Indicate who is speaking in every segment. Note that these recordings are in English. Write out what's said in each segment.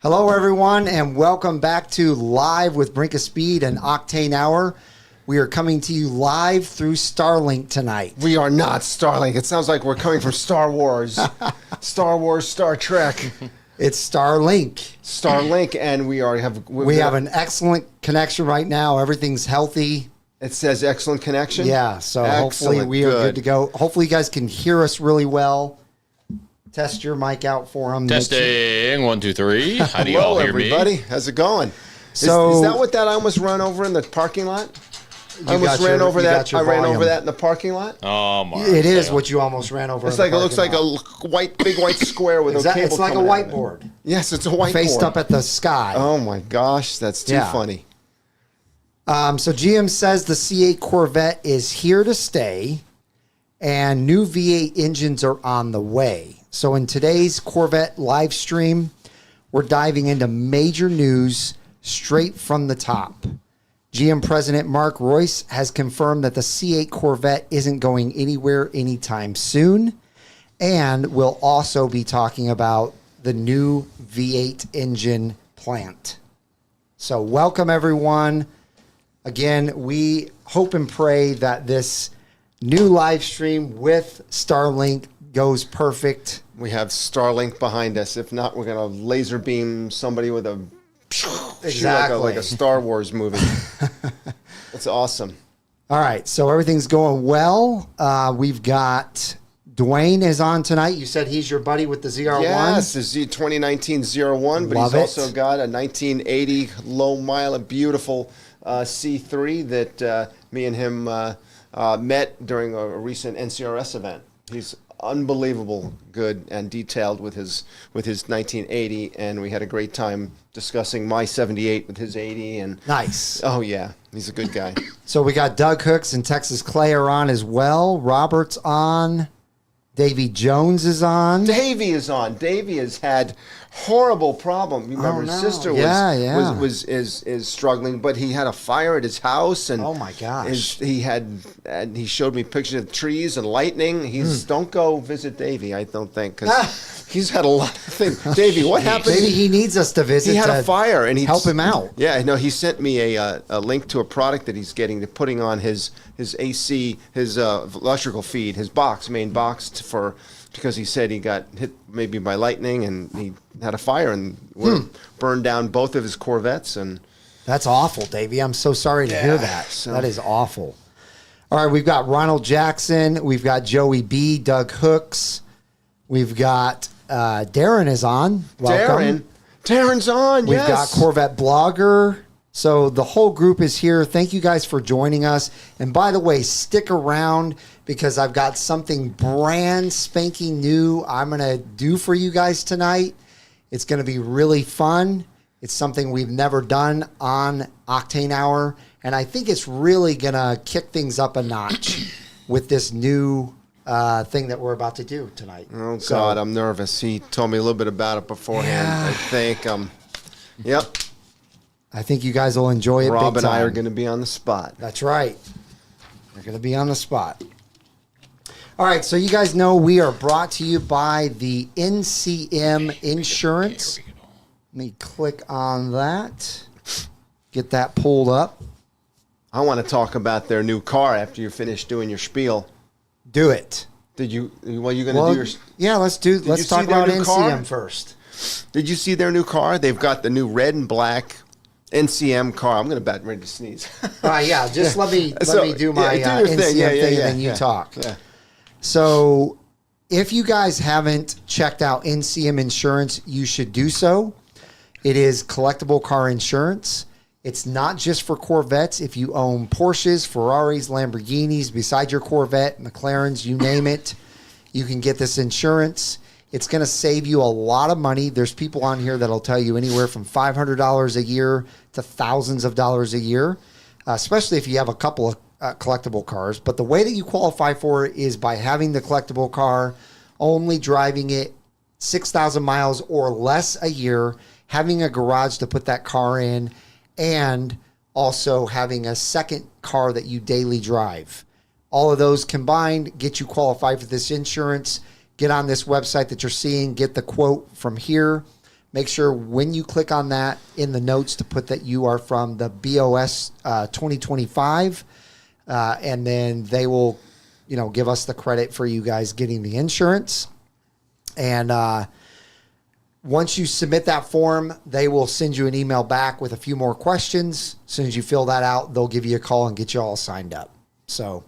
Speaker 1: Hello, everyone, and welcome back to Live with Brink of Speed and Octane Hour. We are coming to you live through Starlink tonight.
Speaker 2: We are not Starlink. It sounds like we're coming from Star Wars. Star Wars, Star Trek.
Speaker 1: It's Starlink.
Speaker 2: Starlink, and we have
Speaker 1: an excellent connection right now. Everything's healthy.
Speaker 2: It says excellent connection?
Speaker 1: Yeah, so
Speaker 2: Excellent.
Speaker 1: Hopefully we are good to go. Hopefully you guys can hear us really well. Test your mic out for them.
Speaker 3: Testing, 1, 2, 3. How do you all
Speaker 2: Hello,
Speaker 3: hear
Speaker 2: everybody.
Speaker 3: me?
Speaker 2: How's it going?
Speaker 1: So,
Speaker 2: is that what I almost ran over in the parking lot? I ran over that in the parking lot.
Speaker 3: Oh my!
Speaker 1: It is what you almost ran over.
Speaker 2: It's like it looks like a big white square with a cable.
Speaker 1: It's like a whiteboard.
Speaker 2: Yes, it's a whiteboard
Speaker 1: faced up at the sky.
Speaker 2: Oh my gosh, that's too funny.
Speaker 1: So GM says the C8 Corvette is here to stay, and new V8 engines are on the way. So in today's Corvette live stream, we're diving into major news straight from the top. GM President Mark Royce has confirmed that the C8 Corvette isn't going anywhere anytime soon, and we'll also be talking about the new V8 engine plant. So welcome, everyone. Again, we hope and pray that this new live stream with Starlink goes perfect.
Speaker 2: We have Starlink behind us. If not, we're going to laser beam somebody with a like a Star Wars movie. That's awesome.
Speaker 1: All right, so everything's going well. We've got Dwayne is on tonight. You said he's your buddy with the ZR1.
Speaker 2: Yes, the 2019 ZR1, but he's also got a 1980 low mile, a beautiful C3 that me and him met during a recent NCRS event. He's unbelievable good and detailed with his 1980, and we had a great time discussing my 78 with his 80. And
Speaker 1: nice.
Speaker 2: Oh yeah, he's a good guy.
Speaker 1: So we got Doug Hooks and Texas Clay are on as well. Robert's on. Davy Jones is on.
Speaker 2: Davy is on. Davy has had horrible problem. You remember his sister is struggling, but he had a fire at his house, and
Speaker 1: oh my gosh,
Speaker 2: he showed me pictures of trees and lightning. Don't go visit Davy, I don't think, because he's had a lot of things. Davy, what happened?
Speaker 1: Maybe he needs us to visit.
Speaker 2: He had a fire, and he
Speaker 1: help him out.
Speaker 2: Yeah, I know. He sent me a link to a product that he's getting to putting on his AC, his electrical feed, his main box because he said he got hit maybe by lightning and he had a fire and burned down both of his Corvettes. And
Speaker 1: that's awful, Davey. I'm so sorry to hear that. That is awful. All right, we've got Ronald Jackson. We've got Joey B, Doug Hooks. We've got Darren is on. Welcome.
Speaker 2: Darren's on,
Speaker 1: We've got Corvette Blogger. So the whole group is here. Thank you guys for joining us. And by the way, stick around because I've got something brand spanking new I'm going to do for you guys tonight. It's going to be really fun. It's something we've never done on Octane Hour. And I think it's really going to kick things up a notch with this new thing that we're about to do tonight.
Speaker 2: Oh, God, I'm nervous. He told me a little bit about it beforehand. Yeah. I think, yep.
Speaker 1: I think you guys will enjoy it.
Speaker 2: Rob
Speaker 1: big
Speaker 2: and I
Speaker 1: time.
Speaker 2: are going to be on the spot.
Speaker 1: That's right. We're going to be on the spot. All right, so you guys know we are brought to you by the NCM Insurance. Let me click on that. Get that pulled up.
Speaker 2: I want to talk about their new car after you finish doing your spiel.
Speaker 1: Do it.
Speaker 2: Did you? Well, you're going to do your.
Speaker 1: Yeah, let's talk about NCM first.
Speaker 2: Did you see their new car? They've got the new red and black NCM car. I'm going to bet ready to sneeze.
Speaker 1: Yeah, just let me do my NCM thing and then you talk.
Speaker 2: Yeah.
Speaker 1: So if you guys haven't checked out NCM Insurance, you should do so. It is collectible car insurance. It's not just for Corvettes. If you own Porsches, Ferraris, Lamborghinis, beside your Corvette, McLarens, you name it, you can get this insurance. It's going to save you a lot of money. There's people on here that'll tell you anywhere from $500 a year to thousands of dollars a year, especially if you have a couple of collectible cars. But the way that you qualify for it is by having the collectible car, only driving it 6,000 miles or less a year, having a garage to put that car in, and also having a second car that you daily drive. All of those combined get you qualified for this insurance. Get on this website that you're seeing, get the quote from here. make sure when you click on that in the notes to put that you are from the BOS 2025, and then they will, give us the credit for you guys getting the insurance. And once you submit that form, they will send you an email back with a few more questions. As soon as you fill that out, they'll give you a call and get you all signed up. So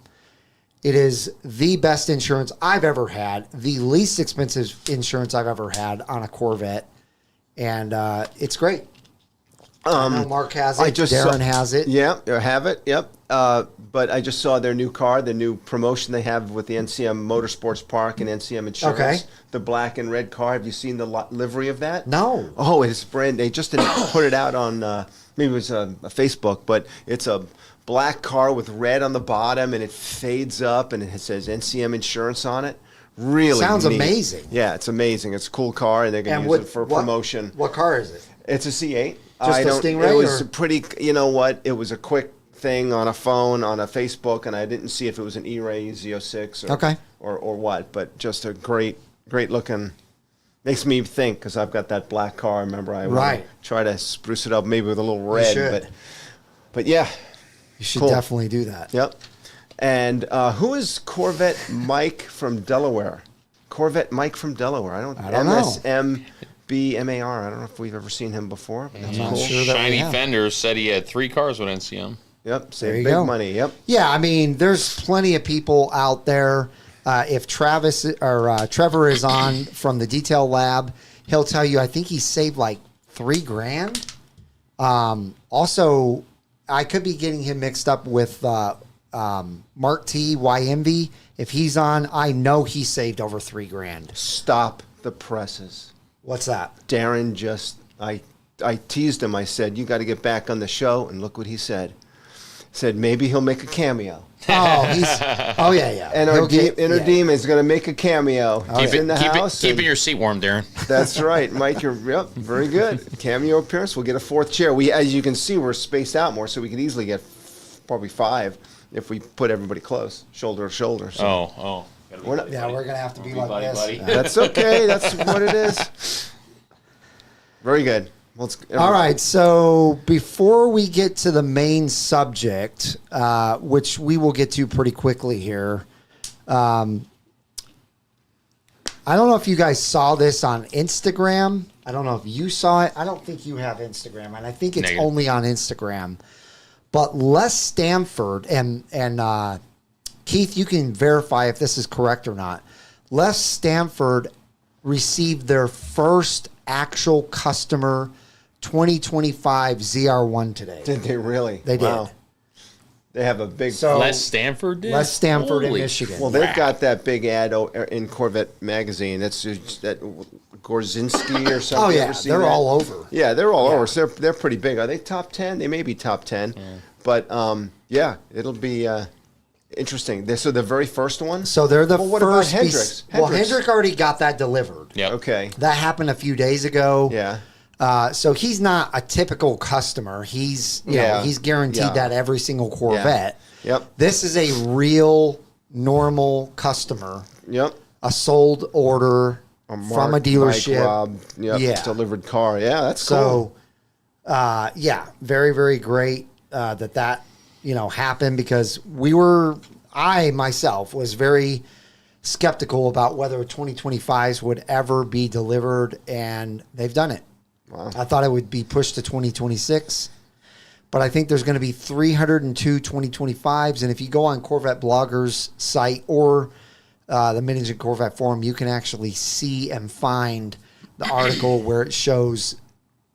Speaker 1: it is the best insurance I've ever had, the least expensive insurance I've ever had on a Corvette, and it's great. I know Mark has it. Darren has it.
Speaker 2: Yeah, I have it. Yep. But I just saw their new car, the new promotion they have with the NCM Motorsports Park and NCM Insurance.
Speaker 1: Okay.
Speaker 2: The black and red car. Have you seen the livery of that?
Speaker 1: No.
Speaker 2: Oh, it's brand. They just didn't put it out on maybe it was a Facebook, but it's a black car with red on the bottom, and it fades up, and it says NCM Insurance on it. Really
Speaker 1: sounds
Speaker 2: neat.
Speaker 1: Amazing.
Speaker 2: Yeah, it's amazing. It's a cool car, and they're going to use it for promotion.
Speaker 1: What car is it?
Speaker 2: It's a C8.
Speaker 1: Just a Stingray?
Speaker 2: It was pretty. You know what? It was a quick thing on a phone, on a Facebook, and I didn't see if it was an E-Ray Z06 or what. But just a great looking. Makes me think because I've got that black car. Remember, I want to try to spruce it up maybe with a little red. But yeah,
Speaker 1: you should definitely do that.
Speaker 2: Yep. And who is Corvette Mike from Delaware? Corvette Mike from Delaware. I don't know. MSMBMAR. I don't know if we've ever seen him before.
Speaker 1: I'm not sure that
Speaker 3: Shiny Fenders said he had 3 cars with NCM.
Speaker 2: Yep. Save big money. Yep.
Speaker 1: Yeah, I mean, there's plenty of people out there. If Trevor is on from the Detail Lab, he'll tell you. I think he saved like $3,000. Also, I could be getting him mixed up with Mark T. YMV. If he's on, I know he saved over $3,000.
Speaker 2: Stop the presses.
Speaker 1: What's that?
Speaker 2: Darren I teased him. I said, you got to get back on the show. And look what he said. He said, maybe he'll make a cameo.
Speaker 1: Oh, yeah.
Speaker 2: And Deem is going to make a cameo.
Speaker 3: Keep it your seat warm, Darren.
Speaker 2: That's right. Mike, you're very good. Cameo appearance. We'll get a 4th chair. As you can see, we're spaced out more, so we could easily get probably 5 if we put everybody close, shoulder to shoulder. So.
Speaker 1: We're going to have to be like this.
Speaker 3: Buddy.
Speaker 2: That's okay. That's what it is. Very good.
Speaker 1: All right. So before we get to the main subject, which we will get to pretty quickly here, I don't know if you guys saw this on Instagram. I don't know if you saw it. I don't think you have Instagram, and I think it's only on Instagram. But Les Stanford and Keith, you can verify if this is correct or not. Les Stanford received their first actual customer 2025 ZR1 today.
Speaker 2: Did they really?
Speaker 1: They did.
Speaker 2: They have a big...
Speaker 3: Les Stanford did?
Speaker 1: Les Stanford in Michigan.
Speaker 2: Well, they've got that big ad in Corvette magazine. That's that Gorzinski or something.
Speaker 1: Oh, yeah. They're all over.
Speaker 2: Yeah, they're all over. So they're pretty big. Are they top 10? They may be top 10. Yeah. But, it'll be... interesting. So the very first one?
Speaker 1: So they're the first.
Speaker 2: What about Hendricks?
Speaker 1: Well, Hendrick already got that delivered.
Speaker 3: Yeah.
Speaker 2: Okay.
Speaker 1: That happened a few days ago.
Speaker 2: Yeah.
Speaker 1: So he's not a typical customer. He's he's guaranteed that every single Corvette.
Speaker 2: Yeah. Yep.
Speaker 1: This is a real normal customer.
Speaker 2: Yep.
Speaker 1: A sold order from a dealership.
Speaker 2: Mike, Rob, delivered car. Yeah, that's
Speaker 1: cool. So, very, very great that happened because I myself was very skeptical about whether 2025s would ever be delivered, and they've done it.
Speaker 2: Wow.
Speaker 1: I thought it would be pushed to 2026, but I think there's going to be 302 2025s, and if you go on Corvette Blogger's site or the Mid-Engine Corvette Forum, you can actually see and find the article where it shows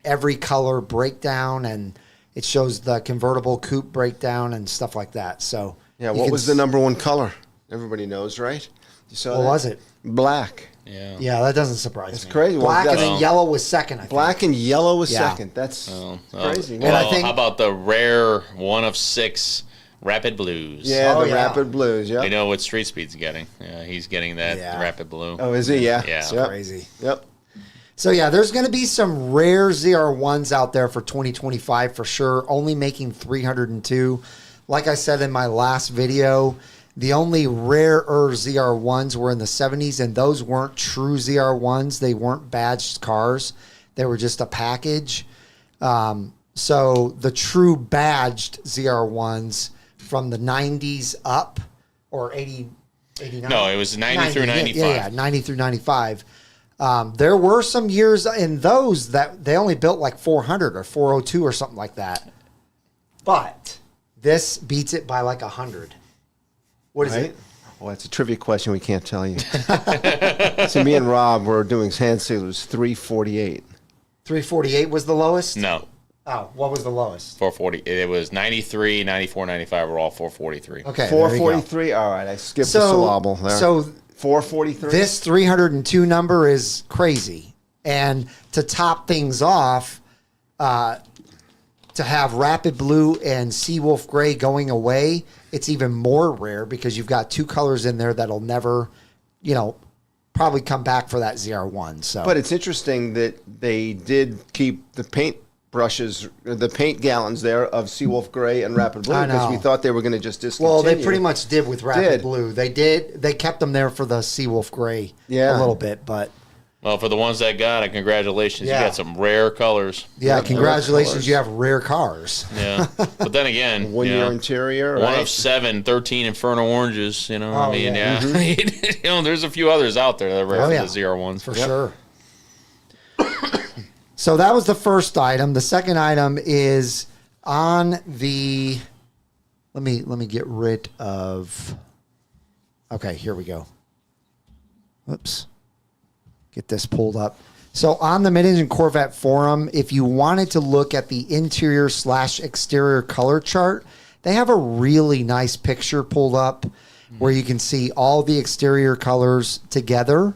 Speaker 1: every color breakdown, and it shows the convertible coupe breakdown and stuff like that. So
Speaker 2: what was the number one color? Everybody knows, right? You saw
Speaker 1: what was it?
Speaker 2: Black.
Speaker 1: Yeah, that doesn't surprise me.
Speaker 2: It's crazy.
Speaker 1: Black and then yellow was second, I think.
Speaker 2: Black and yellow was second. That's crazy.
Speaker 3: Well, I think, how about the rare 1 of 6 Rapid Blues?
Speaker 2: Yeah, Rapid Blues, yeah.
Speaker 3: You know what Street Speed's getting. Yeah, he's getting that Rapid Blue.
Speaker 2: Oh, is he? Yeah.
Speaker 3: Yeah.
Speaker 1: It's crazy.
Speaker 2: Yep.
Speaker 1: So, there's going to be some rare ZR1s out there for 2025 for sure, only making 302. Like I said in my last video, the only rarer ZR1s were in the 70s, and those weren't true ZR1s. They weren't badged cars. They were just a package. So the true badged ZR1s from the 90s up, or 80, 89?
Speaker 3: No, it was 90 through 95.
Speaker 1: Yeah, 90 through 95. There were some years in those that they only built like 400 or 402 or something like that. But this beats it by like 100. What is it?
Speaker 2: Well, it's a trivia question we can't tell you. So me and Rob were doing hand sealers, 348.
Speaker 1: 348 was the lowest?
Speaker 3: No.
Speaker 1: Oh, what was the lowest?
Speaker 3: 440. It was 93, 94, 95 were all 443.
Speaker 1: Okay.
Speaker 2: 443. All right, I skipped the syllable there.
Speaker 1: So
Speaker 2: 443.
Speaker 1: this 302 number is crazy. And to top things off, to have Rapid Blue and Seawolf Gray going away, it's even more rare because you've got two colors in there that'll never, probably come back for that ZR1. So,
Speaker 2: but it's interesting that they did keep the paint brushes, the paint gallons there of Seawolf Gray and Rapid Blue, because we thought they were going to just discontinue.
Speaker 1: Well, they pretty much did with Rapid Blue. They did. They kept them there for the Seawolf Gray a little bit, but.
Speaker 3: Well, for the ones that got it, congratulations.
Speaker 1: Yeah.
Speaker 3: You got some rare colors.
Speaker 1: Yeah, congratulations. You have rare cars.
Speaker 3: Yeah. But then again,
Speaker 2: one-year interior,
Speaker 3: one
Speaker 2: right?
Speaker 3: of 7, 13 Inferno Oranges. There's a few others out there that are rare for the ZR1s.
Speaker 1: For sure. So that was the first item. The second item is on the. Let me get rid of. Okay, here we go. Oops. Get this pulled up. So on the Mid-Engine Corvette forum, if you wanted to look at the interior/exterior color chart, they have a really nice picture pulled up where you can see all the exterior colors together.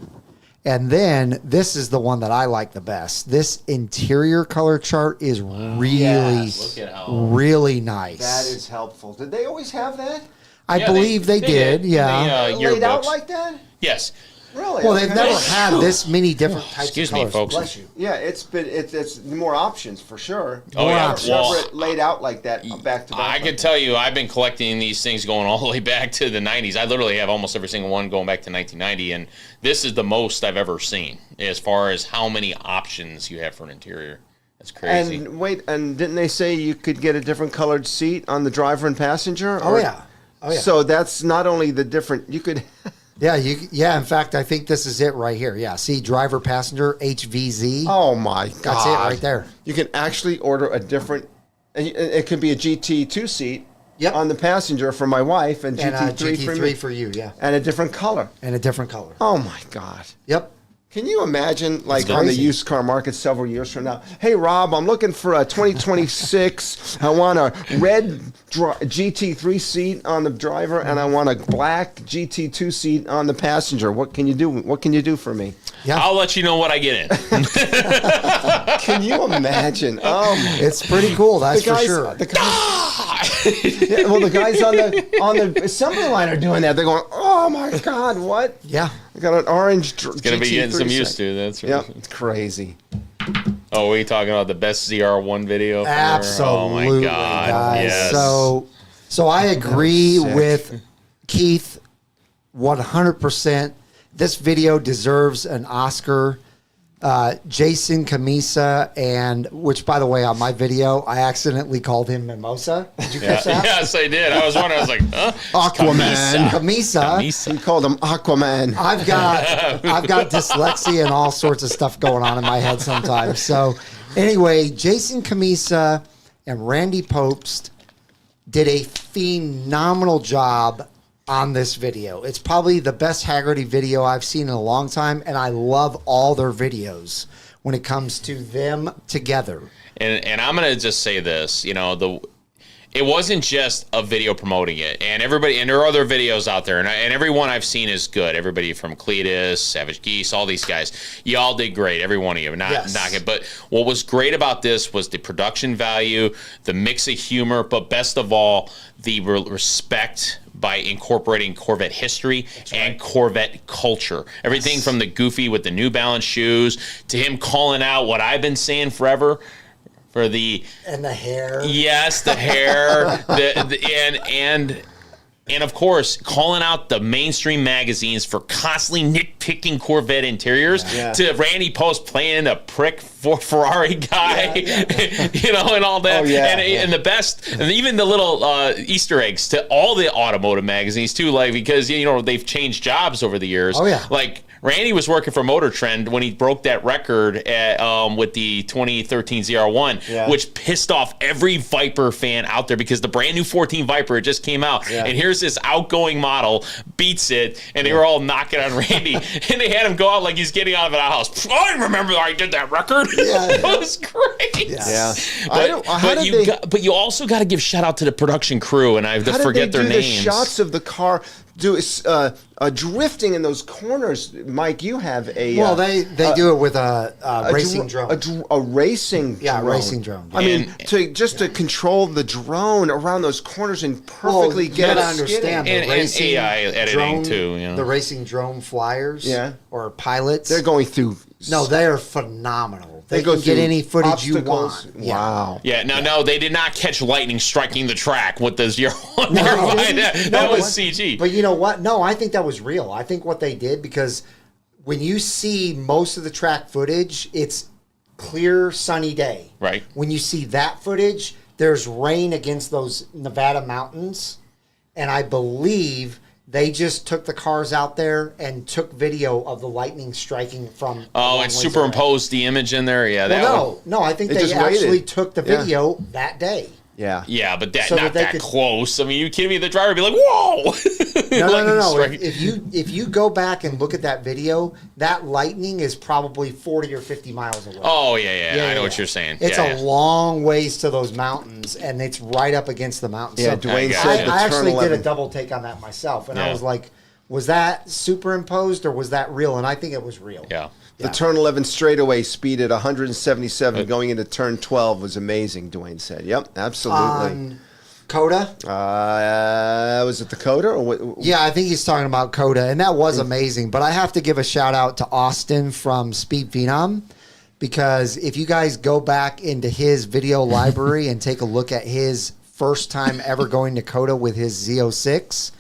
Speaker 1: And then this is the one that I like the best. This interior color chart is really, really nice.
Speaker 2: That is helpful. Did they always have that?
Speaker 1: I believe they did. Yeah.
Speaker 2: Laid out like that?
Speaker 3: Yes.
Speaker 2: Really?
Speaker 1: Well, they've never had this many different types
Speaker 3: Excuse
Speaker 1: of colors.
Speaker 3: me, folks.
Speaker 1: Bless you.
Speaker 2: Yeah, it's more options for sure.
Speaker 3: Oh, yeah.
Speaker 2: I've never laid out like that back to back.
Speaker 3: I can tell you, I've been collecting these things going all the way back to the 90s. I literally have almost every single one going back to 1990, and this is the most I've ever seen as far as how many options you have for an interior. That's crazy.
Speaker 2: And wait, and didn't they say you could get a different colored seat on the driver and passenger?
Speaker 1: Oh, yeah.
Speaker 2: So that's not only the different, you could...
Speaker 1: Yeah, in fact, I think this is it right here. Yeah, see, driver, passenger, HVZ.
Speaker 2: Oh, my God.
Speaker 1: That's it right there.
Speaker 2: You can actually order a different, it could be a GT2 seat
Speaker 1: Yep.
Speaker 2: on the passenger for my wife and
Speaker 1: And
Speaker 2: GT3
Speaker 1: for you, yeah.
Speaker 2: and a different color.
Speaker 1: And a different color.
Speaker 2: Oh, my God.
Speaker 1: Yep.
Speaker 2: Can you imagine, like, on the
Speaker 1: crazy.
Speaker 2: used car market several years from now? Hey, Rob, I'm looking for a 2026. I want a red GT3 seat on the driver, and I want a black GT2 seat on the passenger. What can you do? What can you do for me?
Speaker 1: Yeah.
Speaker 3: I'll let you know what I get in.
Speaker 2: Can you imagine?
Speaker 1: It's pretty cool, that's for sure.
Speaker 2: The guys on the assembly line are doing that. They're going, oh my God, what?
Speaker 1: Yeah.
Speaker 2: I got an orange.
Speaker 3: It's going to be getting some used to. That's right.
Speaker 2: Yep, it's crazy.
Speaker 3: Oh, we talking about the best ZR1 video?
Speaker 1: Absolutely,
Speaker 3: oh my God!
Speaker 1: guys.
Speaker 3: Yes.
Speaker 1: So I agree
Speaker 2: sick.
Speaker 1: with Keith 100%. This video deserves an Oscar. Jason Camisa, and which, by the way, on my video, I accidentally called him Mimosa. Did you catch that?
Speaker 3: Yes, I did. I was wondering. I was like, huh?
Speaker 2: Aquaman.
Speaker 1: Camisa.
Speaker 2: He called him Aquaman.
Speaker 1: I've got dyslexia and all sorts of stuff going on in my head sometimes. So anyway, Jason Camisa and Randy Popst did a phenomenal job on this video. It's probably the best Haggerty video I've seen in a long time, and I love all their videos when it comes to them together.
Speaker 3: And I'm gonna just say this, it wasn't just a video promoting it, and there are other videos out there, and every one I've seen is good. Everybody from Cletus, Savage Geese, all these guys, you all did great, every one of you. Not it, but what was great about this was the production value, the mix of humor, but best of all, the respect by incorporating Corvette history and Corvette culture. Everything from the Goofy with the New Balance shoes to him calling out what I've been saying forever. For the
Speaker 1: and the hair,
Speaker 3: yes, the hair, and And of course, calling out the mainstream magazines for constantly nitpicking Corvette interiors to Randy Post playing a prick for Ferrari guy, you know, and all that. And the best, and even the little Easter eggs to all the automotive magazines too, like, because, you know, they've changed jobs over the years. Like, Randy was working for Motor Trend when he broke that record at, with the 2013 ZR1, which pissed off every Viper fan out there because the brand new 14 Viper just came out. And here's this outgoing model, beats it, and they were all knocking on Randy. And they had him go out like he's getting out of an outhouse. I remember I did that record. It was great. But you also got to give shout out to the production crew, and I forget their names.
Speaker 2: The shots of the car drifting in those corners. Mike, you have a
Speaker 1: they do it with a racing drone.
Speaker 2: A racing drone.
Speaker 1: Racing drone.
Speaker 2: I mean, to control the drone around those corners and perfectly get it.
Speaker 1: Understand
Speaker 3: and AI editing
Speaker 1: drone,
Speaker 3: too. You know?
Speaker 1: The racing drone flyers, or pilots.
Speaker 2: They're going through.
Speaker 1: No, they are phenomenal. They can get any footage
Speaker 2: obstacles.
Speaker 1: You want.
Speaker 2: Wow.
Speaker 3: Yeah. No, they did not catch lightning striking the track with the ZR1 nearby. That was CG.
Speaker 1: But you know what? No, I think that was real. I think what they did, because when you see most of the track footage, it's clear, sunny day.
Speaker 3: Right.
Speaker 1: When you see that footage, there's rain against those Nevada mountains, and I believe they just took the cars out there and took video of the lightning striking from.
Speaker 3: Oh, and superimposed the image in there. Yeah.
Speaker 1: No. I think they actually took the video that day.
Speaker 2: Yeah.
Speaker 3: Yeah, but not that close. I mean, you kidding me? The driver would be like, "Whoa!"
Speaker 1: No. If you go back and look at that video, that lightning is probably 40 or 50 miles away.
Speaker 3: Oh yeah. I know what you're saying.
Speaker 1: It's a long ways to those mountains, and it's right up against the mountains.
Speaker 2: Yeah,
Speaker 1: so
Speaker 2: Dwayne said
Speaker 1: I actually did a double take on that myself, and I was like, was that superimposed or was that real? And I think it was real.
Speaker 3: Yeah.
Speaker 2: The turn 11 straightaway speed at 177 going into turn 12 was amazing, Dwayne said. Yep, absolutely.
Speaker 1: Coda?
Speaker 2: Was it the Coda? Or what?
Speaker 1: Yeah, I think he's talking about Coda, and that was amazing. But I have to give a shout out to Austin from Speed Phenom, because if you guys go back into his video library and take a look at his first time ever going to Coda with his Z06,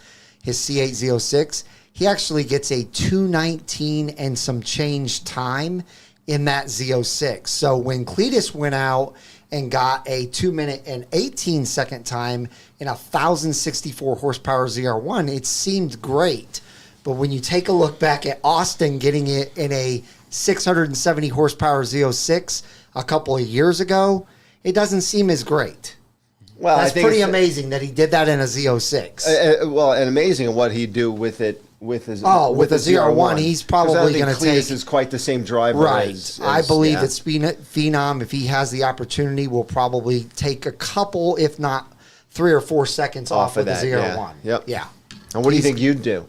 Speaker 1: his C8 Z06, he actually gets a 2:19 and some change time in that Z06. So when Cletus went out and got a 2-minute and 18-second time in a 1,064 horsepower ZR1, it seemed great. But when you take a look back at Austin getting it in a 670 horsepower Z06 a couple of years ago, it doesn't seem as great. Well, that's pretty amazing that he did that in a Z06.
Speaker 2: And amazing at what he'd do with it. With a
Speaker 1: ZR1, he's probably going to take.
Speaker 2: Cletus is quite the same driver.
Speaker 1: Right. I believe that Phenom, if he has the opportunity, will probably take a couple, if not 3 or 4 seconds off of the ZR1.
Speaker 2: Yeah. And what do you think you'd do?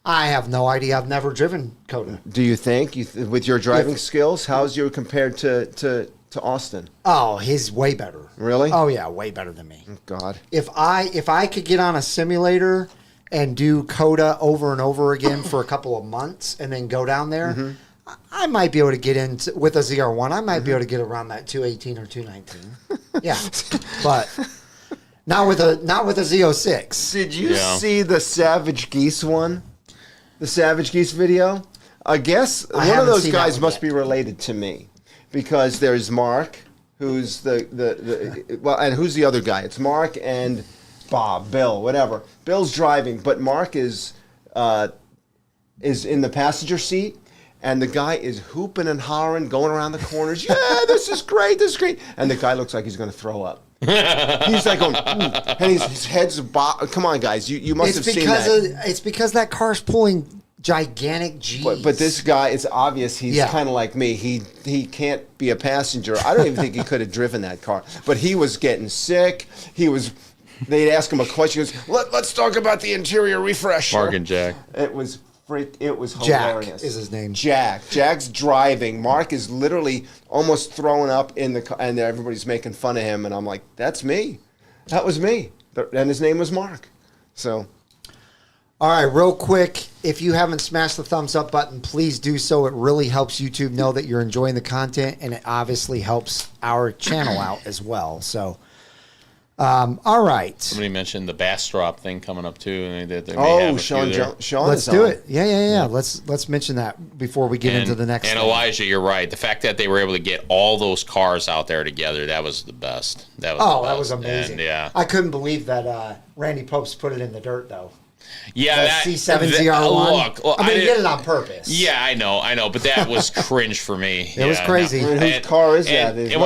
Speaker 1: I have no idea. I've never driven Coda.
Speaker 2: Do you think, with your driving skills, how's you compared to Austin?
Speaker 1: Oh, he's way better.
Speaker 2: Really?
Speaker 1: Oh yeah, way better than me.
Speaker 2: Oh, God.
Speaker 1: If I could get on a simulator and do Coda over and over again for a couple of months and then go down there, I might be able to get into, with a ZR1, I might be able to get around that 218 or 219. Yeah. But not with a Z06.
Speaker 2: Did you see the Savage Geese one? The Savage Geese video? I guess one of those guys must be related to me, because there's Mark, who's and who's the other guy? It's Mark and Bob, Bill, whatever. Bill's driving, but Mark is in the passenger seat, and the guy is hooping and hollering, going around the corners. Yeah, this is great, this is great. And the guy looks like he's going to throw up. He's like going, and his head's come on, guys, you must have seen that.
Speaker 1: It's because that car's pulling gigantic G's.
Speaker 2: But this guy, it's obvious he's kind of like me. He can't be a passenger. I don't even think he could have driven that car. But he was getting sick. They'd ask him a question. He goes, let's talk about the interior refresh.
Speaker 3: Mark and Jack.
Speaker 2: It was hilarious.
Speaker 1: Jack is his name.
Speaker 2: Jack's driving. Mark is literally almost throwing up in the car, and everybody's making fun of him. And I'm like, that's me. That was me. And his name was Mark. So.
Speaker 1: All right, real quick, if you haven't smashed the thumbs up button, please do so. It really helps YouTube know that you're enjoying the content, and it obviously helps our channel out as well. So. All right.
Speaker 3: Somebody mentioned the Bastrop thing coming up too. And they may
Speaker 2: Oh,
Speaker 3: have a
Speaker 2: Sean,
Speaker 3: few there.
Speaker 2: Sean
Speaker 1: Let's
Speaker 2: is
Speaker 1: do
Speaker 2: on.
Speaker 1: it. Yeah. Let's mention that before we get into the next.
Speaker 3: And
Speaker 1: thing.
Speaker 3: Elijah, you're right. The fact that they were able to get all those cars out there together, that was the best. That was
Speaker 1: amazing.
Speaker 3: And, yeah.
Speaker 1: I couldn't believe that Randy Popes put it in the dirt though.
Speaker 3: Yeah, that
Speaker 1: C7 ZR1.
Speaker 3: Look,
Speaker 1: I mean, he did it on purpose.
Speaker 3: Yeah, I know, but that was cringe for me.
Speaker 1: It was crazy.
Speaker 2: No. Whose car is that?
Speaker 3: And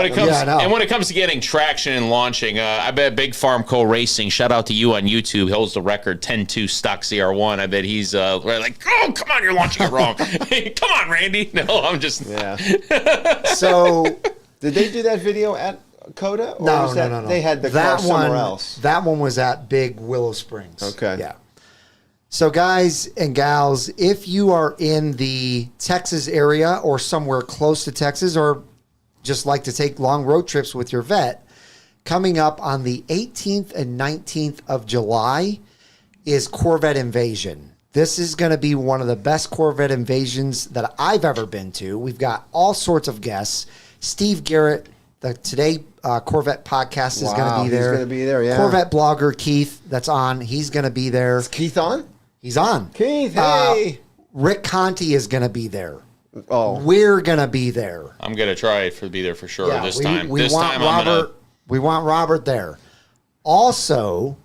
Speaker 3: when it comes to getting traction and launching, I bet Big Farm Co Racing. Shout out to you on YouTube. Holds the record 10.2 stock ZR1. I bet he's like, oh, come on, you're launching it wrong. Come on, Randy. No, I'm just.
Speaker 2: Yeah.
Speaker 1: So
Speaker 2: did they do that video at Coda? Or
Speaker 1: no,
Speaker 2: was that,
Speaker 1: no.
Speaker 2: They had the car somewhere else.
Speaker 1: That one was at Big Willow Springs.
Speaker 2: Okay.
Speaker 1: Yeah. So guys and gals, if you are in the Texas area or somewhere close to Texas or just like to take long road trips with your vet, coming up on the 18th and 19th of July is Corvette Invasion. This is going to be one of the best Corvette invasions that I've ever been to. We've got all sorts of guests. Steve Garrett, the Today Corvette podcast is going to be there.
Speaker 2: He's going to be there, yeah.
Speaker 1: Corvette blogger Keith, that's on. He's going to be there.
Speaker 2: Is Keith on?
Speaker 1: He's on.
Speaker 2: Keith, hey.
Speaker 1: Rick Conti is going to be there.
Speaker 2: Oh.
Speaker 1: We're going to be there.
Speaker 3: I'm going to try to be there for sure this time.
Speaker 1: We want Robert there. Also,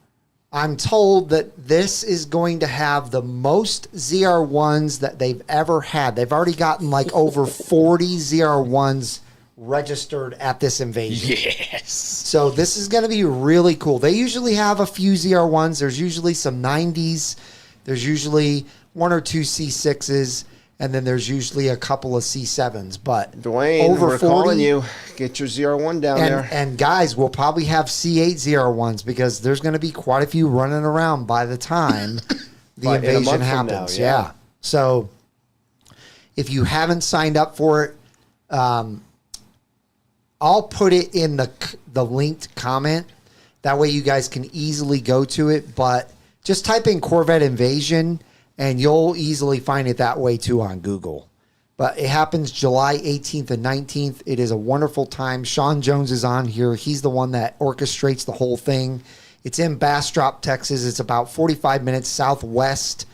Speaker 1: I'm told that this is going to have the most ZR1s that they've ever had. They've already gotten like over 40 ZR1s registered at this invasion.
Speaker 3: Yes.
Speaker 1: So this is going to be really cool. They usually have a few ZR1s. There's usually some 90s. There's usually one or two C6s. And then there's usually a couple of C7s. But
Speaker 2: Dwayne,
Speaker 1: over
Speaker 2: we're
Speaker 1: 40,
Speaker 2: calling you. Get your ZR1 down there.
Speaker 1: And guys, we'll probably have C8 ZR1s because there's going to be quite a few running around by the time the invasion happens.
Speaker 2: Now, yeah.
Speaker 1: So if you haven't signed up for it, I'll put it in the linked comment. That way you guys can easily go to it. But just type in Corvette Invasion, and you'll easily find it that way too on Google. But it happens July 18th and 19th. It is a wonderful time. Sean Jones is on here. He's the one that orchestrates the whole thing. It's in Bastrop, Texas. It's about 45 minutes southwest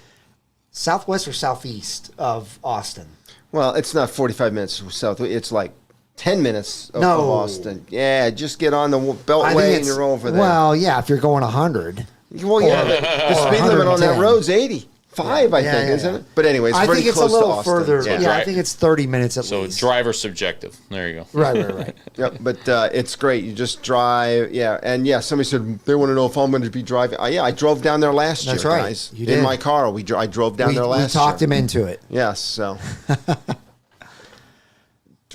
Speaker 1: or southeast of Austin.
Speaker 2: Well, it's not 45 minutes south. It's like 10 minutes of Austin. Yeah, just get on the Beltway and you're over there.
Speaker 1: Well, yeah, if you're going 100.
Speaker 2: Well, yeah, the speed limit on that road's 80. I think, isn't it? But anyway, it's pretty close to Austin.
Speaker 1: I think it's a little further. Yeah, I think it's 30 minutes at least.
Speaker 3: So driver subjective. There you go.
Speaker 1: Right.
Speaker 2: Yep, but it's great. You just drive, and somebody said they want to know if I'm going to be driving. I drove down there last year, guys.
Speaker 1: You did.
Speaker 2: In my car. I drove down there last year.
Speaker 1: We talked him into it.
Speaker 2: Yes, so.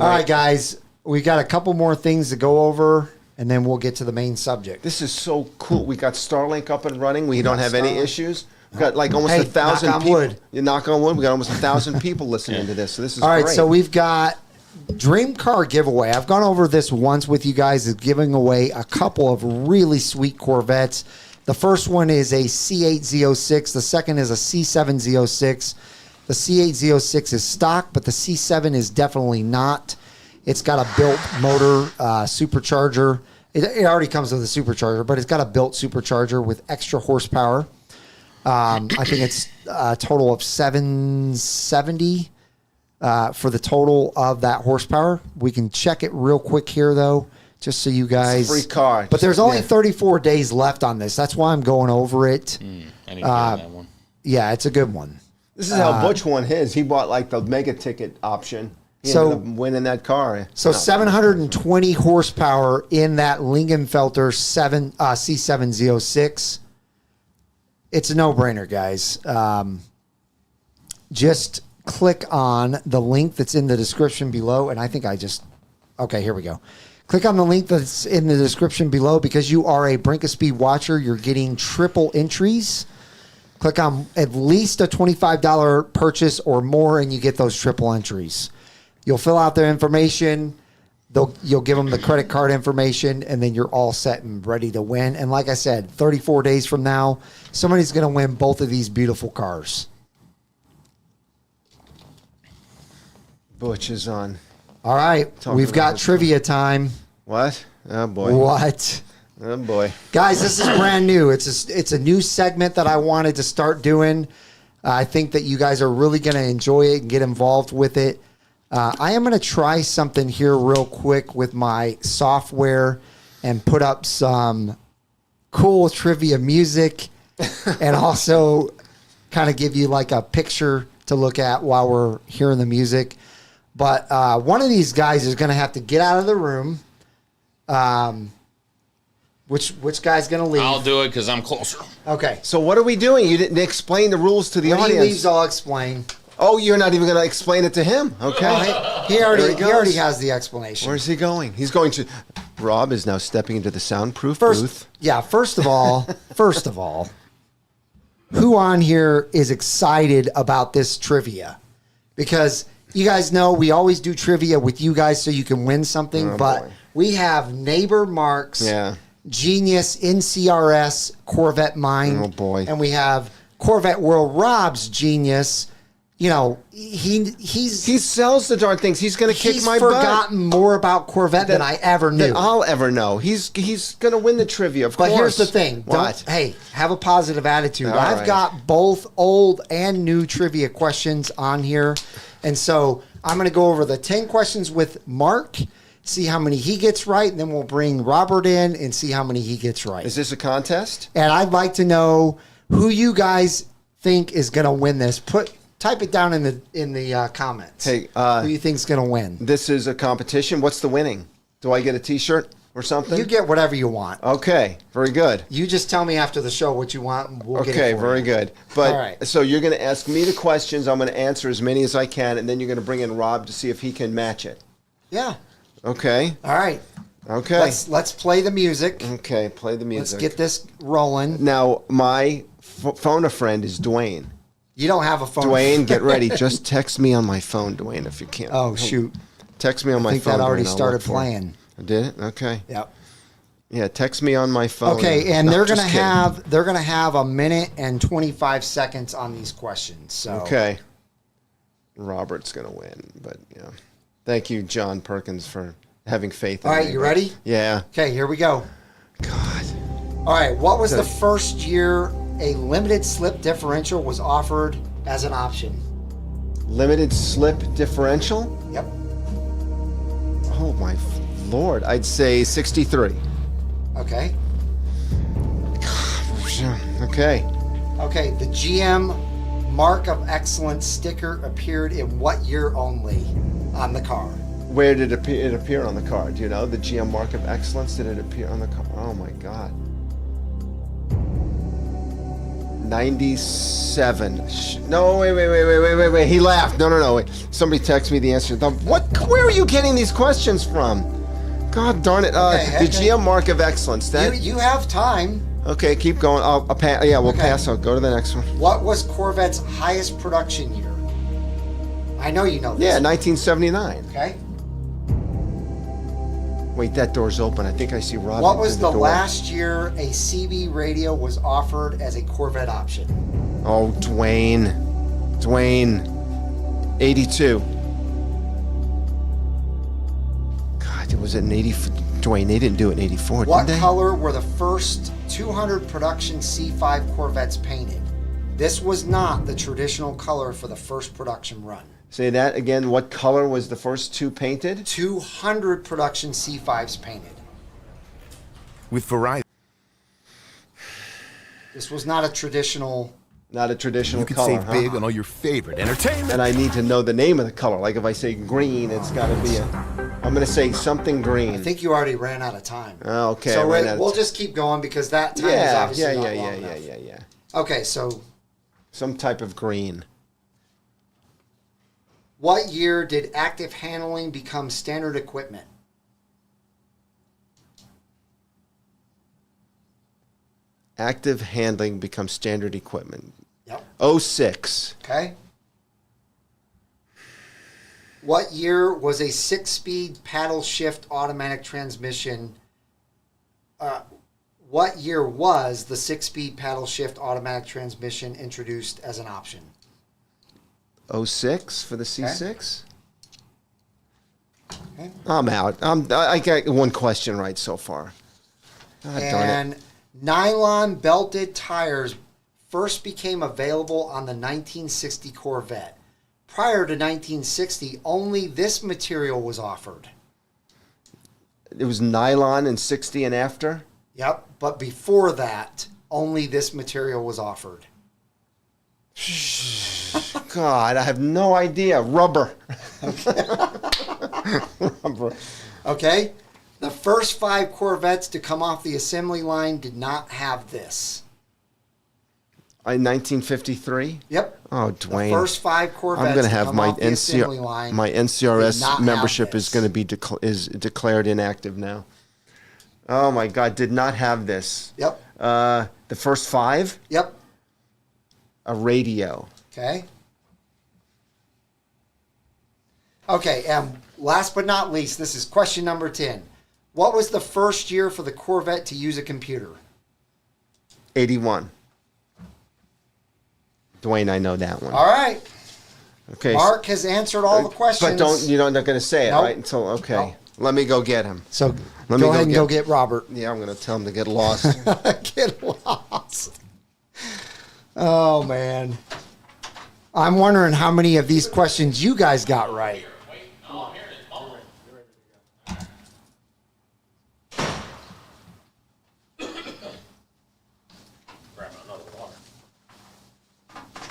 Speaker 1: All right, guys. We got a couple more things to go over, and then we'll get to the main subject.
Speaker 2: This is so cool. We got Starlink up and running. We don't have any issues. We've got like almost 1,000 people.
Speaker 1: Wood.
Speaker 2: You knock on wood. We got almost 1,000 people listening to this. So this is
Speaker 1: all right.
Speaker 2: Great.
Speaker 1: So we've got Dream Car giveaway. I've gone over this once with you guys. Is giving away a couple of really sweet Corvettes. The first one is a C8 Z06. The second is a C7 Z06. The C8 Z06 is stock, but the C7 is definitely not. It's got a built motor supercharger. It already comes with a supercharger, but it's got a built supercharger with extra horsepower. I think it's a total of 770 for the total of that horsepower. We can check it real quick here, though, just so you guys.
Speaker 2: It's a free car.
Speaker 1: But there's only 34 days left on this. That's why I'm going over it.
Speaker 3: I need to get on that one.
Speaker 1: Yeah, it's a good one.
Speaker 2: This is how Butch won his. He bought like the mega ticket option. He ended up winning that car.
Speaker 1: So 720 horsepower in that Lingenfelter C7 Z06. It's a no-brainer, guys. Just click on the link that's in the description below. And I think okay, here we go. Click on the link that's in the description below. Because you are a Brink of Speed watcher, you're getting triple entries. Click on at least a $25 purchase or more, and you get those triple entries. You'll fill out their information. You'll give them the credit card information, and then you're all set and ready to win. And like I said, 34 days from now, somebody's going to win both of these beautiful cars.
Speaker 2: Butch is on.
Speaker 1: All right. We've got trivia time.
Speaker 2: What? Oh, boy.
Speaker 1: What?
Speaker 2: Oh boy,
Speaker 1: guys, this is brand new. It's a new segment that I wanted to start doing. I think that you guys are really going to enjoy it and get involved with it. I am going to try something here real quick with my software and put up some cool trivia music and also kind of give you like a picture to look at while we're hearing the music. But one of these guys is going to have to get out of the room. Which guy's going to leave?
Speaker 3: I'll do it because I'm closer.
Speaker 1: Okay.
Speaker 2: so what are we doing? You didn't explain the rules to the
Speaker 1: When he
Speaker 2: audience.
Speaker 1: leaves, I'll explain.
Speaker 2: Oh, you're not even going to explain it to him? Okay.
Speaker 1: Well, he already has the explanation.
Speaker 2: Where's he going? He's going to. Rob is now stepping into the soundproof booth.
Speaker 1: First of all, who on here is excited about this trivia? Because you guys know we always do trivia with you guys so you can win something, but
Speaker 2: boy.
Speaker 1: we have neighbor Mark's Genius NCRS Corvette Mind.
Speaker 2: Oh, boy.
Speaker 1: And we have Corvette World Rob's Genius. You know, he
Speaker 2: sells the darn things. He's going to kick my butt.
Speaker 1: He's forgotten more about Corvette than I ever knew.
Speaker 2: Than I'll ever know. He's going to win the trivia, of course.
Speaker 1: But here's the thing.
Speaker 2: What?
Speaker 1: Hey, have a positive attitude.
Speaker 2: All
Speaker 1: I've
Speaker 2: right.
Speaker 1: got both old and new trivia questions on here. And so I'm going to go over the 10 questions with Mark, see how many he gets right, and then we'll bring Robert in and see how many he gets right.
Speaker 2: Is this a contest?
Speaker 1: And I'd like to know who you guys think is going to win this. Type it down in the comments.
Speaker 2: Hey,
Speaker 1: who you think's going to win?
Speaker 2: This is a competition. What's the winning? Do I get a T-shirt or something?
Speaker 1: You get whatever you want.
Speaker 2: Okay, very good.
Speaker 1: You just tell me after the show what you want, and we'll get it
Speaker 2: Okay,
Speaker 1: for
Speaker 2: very
Speaker 1: you.
Speaker 2: good. But
Speaker 1: All right.
Speaker 2: so you're going to ask me the questions. I'm going to answer as many as I can, and then you're going to bring in Rob to see if he can match it.
Speaker 1: Yeah.
Speaker 2: Okay.
Speaker 1: All right.
Speaker 2: Okay.
Speaker 1: Let's play the music.
Speaker 2: Okay, play the music.
Speaker 1: Let's get this rolling.
Speaker 2: Now, my phone a friend is Dwayne.
Speaker 1: You don't have a phone.
Speaker 2: Dwayne, get ready. Just text me on my phone, Dwayne, if you can.
Speaker 1: Oh, shoot.
Speaker 2: Text me on my
Speaker 1: I think
Speaker 2: phone.
Speaker 1: that already
Speaker 2: Dwayne, I'll
Speaker 1: started
Speaker 2: look for it.
Speaker 1: playing.
Speaker 2: Did it? Okay.
Speaker 1: Yep.
Speaker 2: Yeah, text me on my phone.
Speaker 1: Okay, and
Speaker 2: No,
Speaker 1: they're
Speaker 2: just
Speaker 1: gonna have a minute and 25 seconds on these questions. So
Speaker 2: Okay. Robert's gonna win, but yeah. Thank you, John Perkins, for having faith in
Speaker 1: All
Speaker 2: me.
Speaker 1: right, you ready?
Speaker 2: Yeah.
Speaker 1: Okay, here we go.
Speaker 2: God.
Speaker 1: All right, what was the first year a limited slip differential was offered as an option?
Speaker 2: Limited slip differential?
Speaker 1: Yep.
Speaker 2: Oh my Lord. I'd say 63.
Speaker 1: Okay.
Speaker 2: Okay.
Speaker 1: Okay, the GM Mark of Excellence sticker appeared in what year only on the car?
Speaker 2: Where did it appear on the car? Do you know? The GM Mark of Excellence, did it appear on the car? Oh my God. 97. No, wait. He laughed. No. Wait. Somebody text me the answer. What? Where are you getting these questions from? God darn it.
Speaker 1: Okay.
Speaker 2: The GM Mark of Excellence.
Speaker 1: You have time.
Speaker 2: Okay, keep going. I'll pass. Yeah, we'll
Speaker 1: Okay.
Speaker 2: pass. I'll go to the next one.
Speaker 1: What was Corvette's highest production year? I know you know this.
Speaker 2: Yeah, 1979.
Speaker 1: Okay.
Speaker 2: Wait, that door's open. I think I see Rob.
Speaker 1: What
Speaker 2: into
Speaker 1: was the
Speaker 2: door.
Speaker 1: last year a CB radio was offered as a Corvette option?
Speaker 2: Oh, Dwayne. 82. God, it was in 80. Dwayne, they didn't do it in 84,
Speaker 1: What
Speaker 2: did they?
Speaker 1: color were the first 200 production C5 Corvettes painted? This was not the traditional color for the first production run.
Speaker 2: Say that again. What color was the first two painted?
Speaker 1: 200 production C5s painted.
Speaker 4: With variety.
Speaker 1: This was not a traditional.
Speaker 2: Not a traditional
Speaker 4: You can
Speaker 2: color,
Speaker 4: save
Speaker 2: huh?
Speaker 4: big on all your favorite entertainment.
Speaker 2: And I need to know the name of the color. Like if I say green, it's got to be a. I'm going to say something green.
Speaker 1: I think you already ran out of time.
Speaker 2: Oh, okay.
Speaker 1: So
Speaker 2: I ran out of
Speaker 1: we'll
Speaker 2: time.
Speaker 1: just keep going because that time is obviously not long enough.
Speaker 2: Yeah.
Speaker 1: Okay, so
Speaker 2: Some type of green.
Speaker 1: what year did active handling become standard equipment?
Speaker 2: Active handling becomes standard equipment.
Speaker 1: Yep.
Speaker 2: 06.
Speaker 1: Okay. What year was a 6-speed paddle shift automatic transmission? What year was the 6-speed paddle shift automatic transmission introduced as an option?
Speaker 2: 06 for the C6?
Speaker 1: Okay.
Speaker 2: I'm out. I got one question right so far. God darn it.
Speaker 1: Nylon belted tires first became available on the 1960 Corvette. Prior to 1960, only this material was offered.
Speaker 2: It was nylon in 60 and after?
Speaker 1: Yep, but before that, only this material was offered.
Speaker 2: God, I have no idea. Rubber. Rubber.
Speaker 1: Okay? The first 5 Corvettes to come off the assembly line did not have this.
Speaker 2: In 1953?
Speaker 1: Yep.
Speaker 2: Oh, Dwayne.
Speaker 1: The first 5 Corvettes
Speaker 2: I'm going to
Speaker 1: to
Speaker 2: have
Speaker 1: come
Speaker 2: my
Speaker 1: off the assembly line did not
Speaker 2: NCRS
Speaker 1: have
Speaker 2: membership
Speaker 1: this.
Speaker 2: is going to be declared inactive now. Oh my God! Did not have this.
Speaker 1: Yep.
Speaker 2: The first 5.
Speaker 1: Yep.
Speaker 2: A radio.
Speaker 1: Okay. Okay, and last but not least, this is question number 10. What was the first year for the Corvette to use a computer?
Speaker 2: 81. Dwayne, I know that one.
Speaker 1: All right.
Speaker 2: Okay.
Speaker 1: Mark has answered all the questions.
Speaker 2: But you're not going to say it,
Speaker 1: Nope.
Speaker 2: right? Until okay.
Speaker 1: Nope.
Speaker 2: Let me go get him.
Speaker 1: So
Speaker 2: Let me
Speaker 1: go ahead and go get Robert.
Speaker 2: Yeah, I'm going to tell him to get lost.
Speaker 1: Get lost. Oh, man. I'm wondering how many of these questions you guys got right.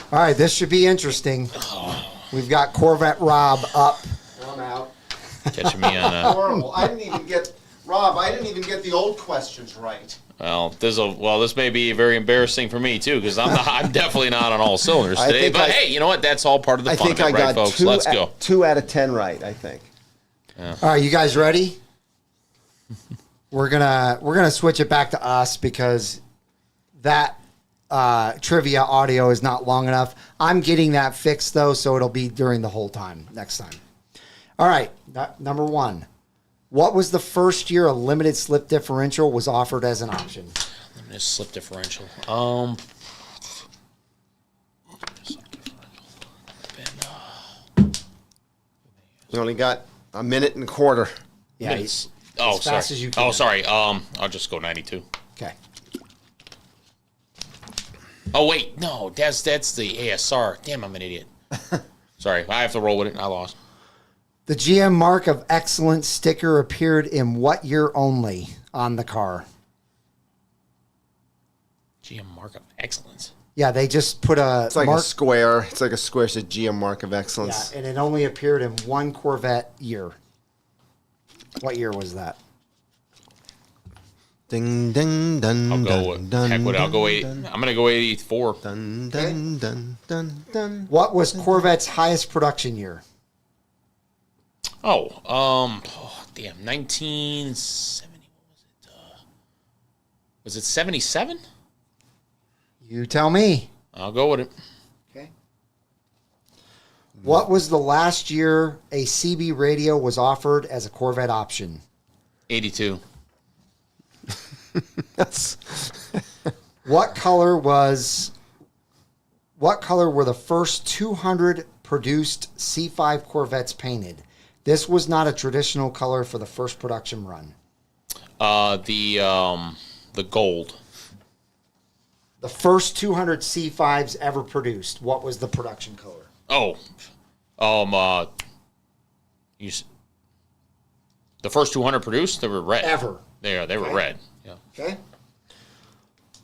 Speaker 1: All right, this should be interesting. We've got Corvette Rob up.
Speaker 2: I'm out.
Speaker 3: Catching me on a...
Speaker 2: Horrible. I didn't even get the old questions right.
Speaker 3: Well, this may be very embarrassing for me too, because I'm definitely not on all cylinders
Speaker 2: I
Speaker 3: today.
Speaker 2: think
Speaker 3: But hey, you know what? That's all part of the
Speaker 2: I
Speaker 3: fun
Speaker 2: think
Speaker 3: of it,
Speaker 2: I
Speaker 3: right,
Speaker 2: got
Speaker 3: folks? Let's go.
Speaker 2: 2 out of 10 right, I think.
Speaker 1: All right, you guys ready? We're gonna switch it back to us because that trivia audio is not long enough. I'm getting that fixed though, so it'll be during the whole time next time. All right, number 1. What was the first year a limited slip differential was offered as an option?
Speaker 3: Limited slip differential.
Speaker 2: We only got a minute and a quarter.
Speaker 1: Yeah.
Speaker 3: Minutes.
Speaker 1: as fast as you can.
Speaker 3: Oh, sorry. I'll just go 92.
Speaker 1: Okay.
Speaker 3: Oh wait, no, that's the ASR. Damn, I'm an idiot. Sorry, I have to roll with it. I lost.
Speaker 1: The GM Mark of Excellence sticker appeared in what year only on the car?
Speaker 3: GM Mark of Excellence.
Speaker 1: Yeah, they just put a
Speaker 2: It's like
Speaker 1: mark.
Speaker 2: a square. It's like a square. It's a GM mark of excellence.
Speaker 1: Yeah, and it only appeared in one Corvette year. What year was that?
Speaker 2: Ding ding dun.
Speaker 3: I'll go
Speaker 2: dun,
Speaker 3: with
Speaker 2: dun,
Speaker 3: heck with it. I'll go 8.
Speaker 2: dun,
Speaker 3: I'm gonna go 84.
Speaker 2: dun, dun, dun, dun, dun.
Speaker 1: What was Corvette's highest production year?
Speaker 3: Damn, 1970. What was it? Was it 77?
Speaker 1: You tell me.
Speaker 3: I'll go with it.
Speaker 1: Okay. What was the last year a CB radio was offered as a Corvette option?
Speaker 3: 82.
Speaker 2: That's
Speaker 1: What color were the first 200 produced C5 Corvettes painted? This was not a traditional color for the first production run.
Speaker 3: The gold.
Speaker 1: The first 200 C5s ever produced, what was the production color?
Speaker 3: The first 200 produced, they were red.
Speaker 1: Ever.
Speaker 3: They were red. Yeah.
Speaker 1: Okay.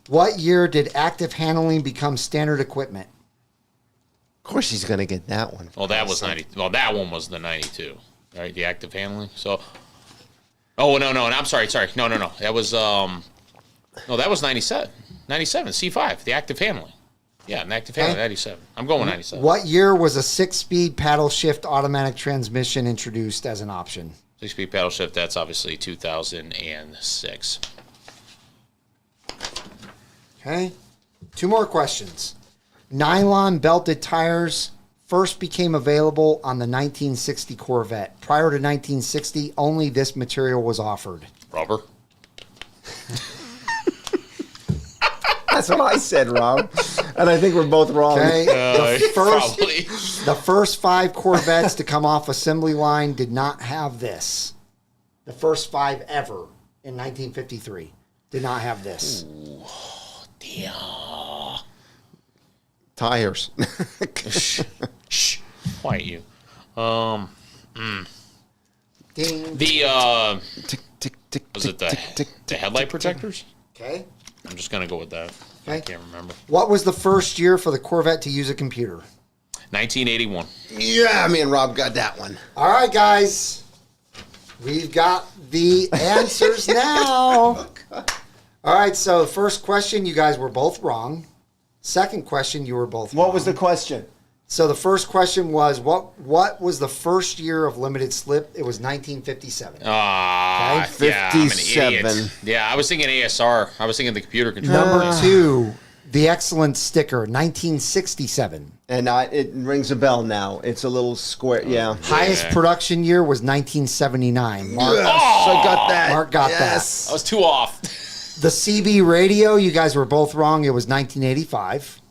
Speaker 1: What year did active handling become standard equipment?
Speaker 2: of course he's gonna get that one.
Speaker 3: Well, that was 90. Well, that one was the 92, right? The active handling. So, no. And I'm sorry. No. That was that was 97. 97 C5, the active handling. Yeah, an active handling 97. I'm going 97.
Speaker 1: What year was a 6-speed paddle shift automatic transmission introduced as an option?
Speaker 3: 6-speed paddle shift. That's obviously 2006.
Speaker 1: Okay. 2 more questions. Nylon belted tires first became available on the 1960 Corvette. Prior to 1960, only this material was offered.
Speaker 3: Rubber.
Speaker 2: That's what I said, Rob. And I think we're both wrong.
Speaker 1: Okay.
Speaker 3: Probably.
Speaker 1: The first 5 Corvettes to come off assembly line did not have this. The first 5 ever in 1953 Did not have this.
Speaker 3: Yeah.
Speaker 2: Tires.
Speaker 3: Shh. Quiet you.
Speaker 1: Ding.
Speaker 3: The
Speaker 2: Tick, tick, tick,
Speaker 3: was it the
Speaker 2: tick, tick,
Speaker 3: the headlight protectors?
Speaker 1: Okay.
Speaker 3: I'm just gonna go with that. I
Speaker 1: Okay.
Speaker 3: can't remember.
Speaker 1: What was the first year for the Corvette to use a computer?
Speaker 3: 1981.
Speaker 2: Yeah, me and Rob got that one.
Speaker 1: All right, guys. We've got the answers now. All right, so first question, you guys were both wrong. Second question, you were both wrong.
Speaker 2: What was the question?
Speaker 1: So the first question was, what was the first year of limited slip? It was 1957.
Speaker 3: Ah,
Speaker 1: Okay.
Speaker 3: yeah, I'm an
Speaker 2: 57.
Speaker 3: idiot. Yeah, I was thinking ASR. I was thinking the computer control.
Speaker 1: Number two, the excellent sticker, 1967.
Speaker 2: And it rings a bell now. It's a little square. Yeah.
Speaker 1: Highest production year was 1979. Mark,
Speaker 2: Yes, I got that.
Speaker 1: Mark got
Speaker 2: yes.
Speaker 3: I was too off.
Speaker 1: the CB radio, you guys were both wrong. It was 1985.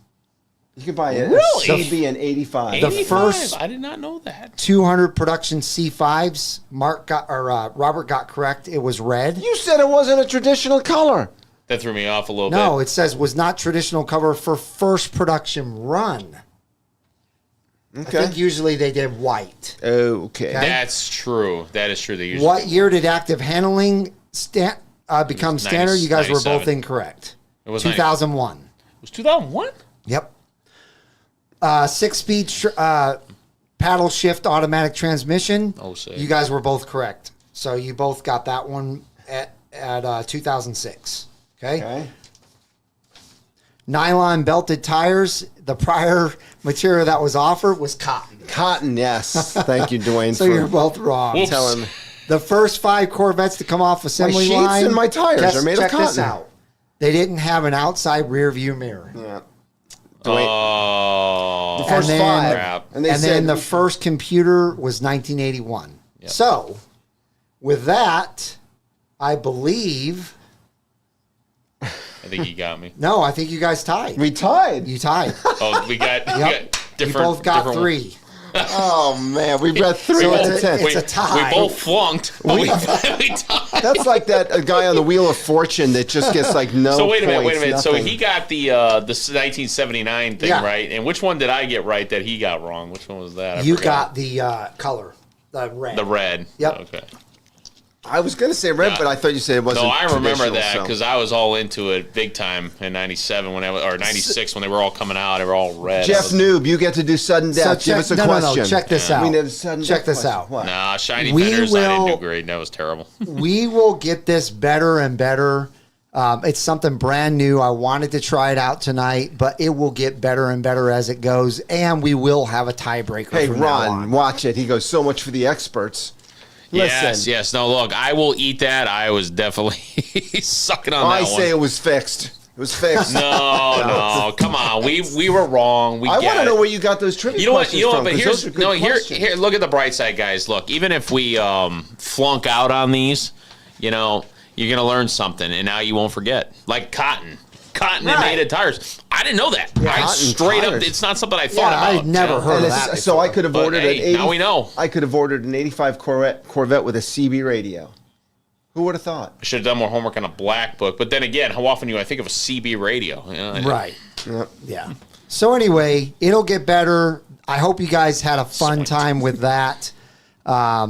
Speaker 2: You can buy a
Speaker 3: Really?
Speaker 2: CB in 85.
Speaker 1: The
Speaker 3: 85?
Speaker 1: first-
Speaker 3: I did not know that.
Speaker 1: 200 production C5s. Robert got correct. It was red.
Speaker 2: You said it wasn't a traditional color.
Speaker 3: That threw me off a little
Speaker 1: No,
Speaker 3: bit.
Speaker 1: it says was not traditional cover for first production run.
Speaker 2: Okay.
Speaker 1: I think usually they did white.
Speaker 2: Okay.
Speaker 3: That's true. That is true. They usually
Speaker 1: What year did active handling become standard? You guys were both
Speaker 3: 97.
Speaker 1: incorrect.
Speaker 3: It was
Speaker 1: 2001.
Speaker 3: It was 2001.
Speaker 1: Yep. 6-speed paddle shift automatic transmission.
Speaker 3: Oh, sick.
Speaker 1: You guys were both correct. So you both got that one at 2006.
Speaker 2: Okay.
Speaker 1: Nylon belted tires. The prior material that was offered was cotton.
Speaker 2: Cotton, yes. Thank you, Dwayne,
Speaker 1: So you're both wrong.
Speaker 3: Whoops.
Speaker 2: telling me.
Speaker 1: The first 5 Corvettes to come off assembly
Speaker 2: sheets
Speaker 1: line.
Speaker 2: and my tires are made of
Speaker 1: check this
Speaker 2: cotton.
Speaker 1: out. They didn't have an outside rear view mirror.
Speaker 2: Yeah.
Speaker 3: Oh,
Speaker 2: The first
Speaker 1: and then-
Speaker 2: 5.
Speaker 3: crap.
Speaker 2: And they
Speaker 1: And
Speaker 2: said
Speaker 1: then the first computer was 1981. So, with that, I believe.
Speaker 3: I think he got me.
Speaker 1: No, I think you guys tied.
Speaker 2: we tied.
Speaker 1: You tied.
Speaker 3: Oh, we got, we
Speaker 1: Yep.
Speaker 3: got
Speaker 1: You
Speaker 3: different.
Speaker 1: both got
Speaker 3: different
Speaker 1: 3.
Speaker 2: Oh man, we've got 3
Speaker 1: So
Speaker 2: out
Speaker 1: it's
Speaker 2: of 10.
Speaker 1: it's a tie.
Speaker 3: We both flunked. But we tied.
Speaker 2: That's like that a guy on the Wheel of Fortune that just gets like no.
Speaker 3: So wait a minute.
Speaker 2: points,
Speaker 3: So
Speaker 2: nothing.
Speaker 3: he got the 1979 thing
Speaker 1: Yeah.
Speaker 3: right, and which one did I get right that he got wrong? Which one was that? I
Speaker 1: You
Speaker 3: forgot.
Speaker 1: got the color, the red.
Speaker 3: the red.
Speaker 1: Yep.
Speaker 3: Okay.
Speaker 2: I was gonna say red,
Speaker 3: Yeah.
Speaker 2: but I thought you said it wasn't.
Speaker 3: No, I remember
Speaker 2: traditional,
Speaker 3: that
Speaker 2: so.
Speaker 3: because I was all into it big time in '97 when or '96 when they were all coming out. They were all red.
Speaker 2: Jeff Noob, you get to do sudden
Speaker 1: So
Speaker 2: death. Give us a
Speaker 1: no,
Speaker 2: question.
Speaker 1: No, check this
Speaker 2: We
Speaker 1: out.
Speaker 2: need a sudden
Speaker 1: Check
Speaker 2: death
Speaker 1: this
Speaker 2: question.
Speaker 1: out.
Speaker 2: What?
Speaker 3: Nah, shiny
Speaker 1: We
Speaker 3: fenders. I didn't
Speaker 1: will-
Speaker 3: do great. That was terrible.
Speaker 1: We will get this better and better. It's something brand new. I wanted to try it out tonight, but it will get better and better as it goes, and we will have a tiebreaker.
Speaker 2: Hey,
Speaker 1: from now
Speaker 2: Ron,
Speaker 1: on.
Speaker 2: watch it. He goes, so much for the experts. Listen.
Speaker 3: Yes. No, look, I will eat that. I was definitely sucking on
Speaker 2: I
Speaker 3: that
Speaker 2: say
Speaker 3: one.
Speaker 2: it was fixed. It was fixed.
Speaker 3: No, come on. We were wrong. We
Speaker 2: I
Speaker 3: get
Speaker 2: want to
Speaker 3: it.
Speaker 2: know where you got those trivia
Speaker 3: You know what?
Speaker 2: questions
Speaker 3: You know what?
Speaker 2: from,
Speaker 3: But
Speaker 2: 'cause
Speaker 3: here's
Speaker 2: those are good questions.
Speaker 3: here. Look at the bright side, guys. Look, even if we flunk out on these, you're gonna learn something, and now you won't forget. Like cotton and
Speaker 1: Right.
Speaker 3: made tires. I didn't know that. I
Speaker 2: cotton
Speaker 3: straight up.
Speaker 2: tires.
Speaker 3: It's not something I thought
Speaker 1: Yeah,
Speaker 3: about.
Speaker 1: I'd never heard
Speaker 2: And
Speaker 1: of
Speaker 2: it's-
Speaker 1: that.
Speaker 2: so I could have
Speaker 3: But,
Speaker 2: ordered
Speaker 3: hey,
Speaker 2: an 80,
Speaker 3: now we know.
Speaker 2: I could have ordered an 85 Corvette with a CB radio. Who would have thought?
Speaker 3: I should have done more homework on a black book. But then again, how often do I think of a CB radio?
Speaker 1: Right.
Speaker 2: Yep.
Speaker 1: Yeah. So anyway, it'll get better. I hope you guys had a fun
Speaker 3: Sweet.
Speaker 1: time with that. I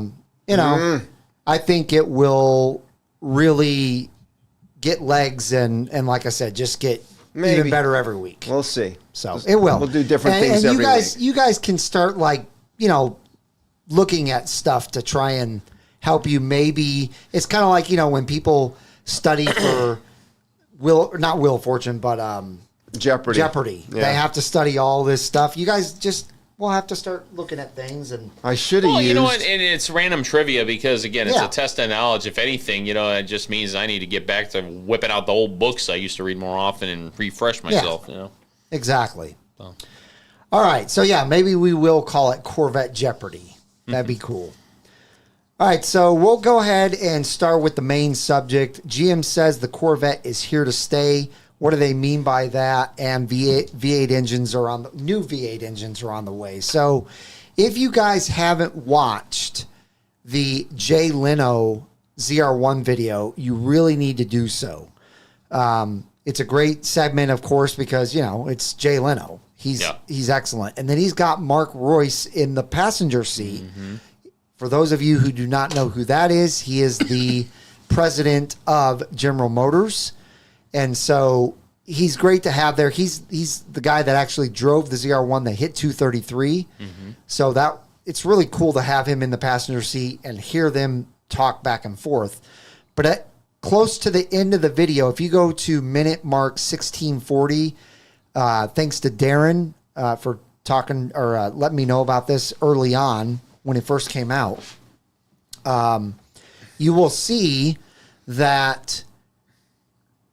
Speaker 1: think it will really get legs and like I said, just get
Speaker 2: Maybe.
Speaker 1: even better every week.
Speaker 2: We'll see.
Speaker 1: So it will.
Speaker 2: We'll do different
Speaker 1: and,
Speaker 2: things
Speaker 1: and
Speaker 2: every
Speaker 1: you guys,
Speaker 2: week.
Speaker 1: you guys can start looking at stuff to try and help you. Maybe it's kind of like when people study for not Wheel of Fortune, but
Speaker 2: Jeopardy.
Speaker 1: Jeopardy.
Speaker 2: Yeah.
Speaker 1: They have to study all this stuff. You guys will have to start looking at things and
Speaker 2: I should have
Speaker 3: Well,
Speaker 2: used.
Speaker 3: you know what? And it's random trivia because, again, it's
Speaker 1: Yeah.
Speaker 3: a test of knowledge. If anything, it just means I need to get back to whipping out the old books I used to read more often and refresh myself.
Speaker 1: exactly. All right. So yeah, maybe we will call it Corvette Jeopardy. That'd be cool. All right, so we'll go ahead and start with the main subject. GM says the Corvette is here to stay. What do they mean by that? And V8 engines are new V8 engines are on the way. So, if you guys haven't watched the Jay Leno ZR1 video, you really need to do so. It's a great segment, of course, because, it's Jay Leno. He's excellent. And then he's got Mark Royce in the passenger seat. Mm-hmm. For those of you who do not know who that is, he is the president of General Motors. And so he's great to have there. He's the guy that actually drove the ZR1 that hit 233. Mm-hmm. So it's really cool to have him in the passenger seat and hear them talk back and forth. But close to the end of the video, if you go to minute mark 1640, thanks to Darren for talking or letting me know about this early on when it first came out. You will see that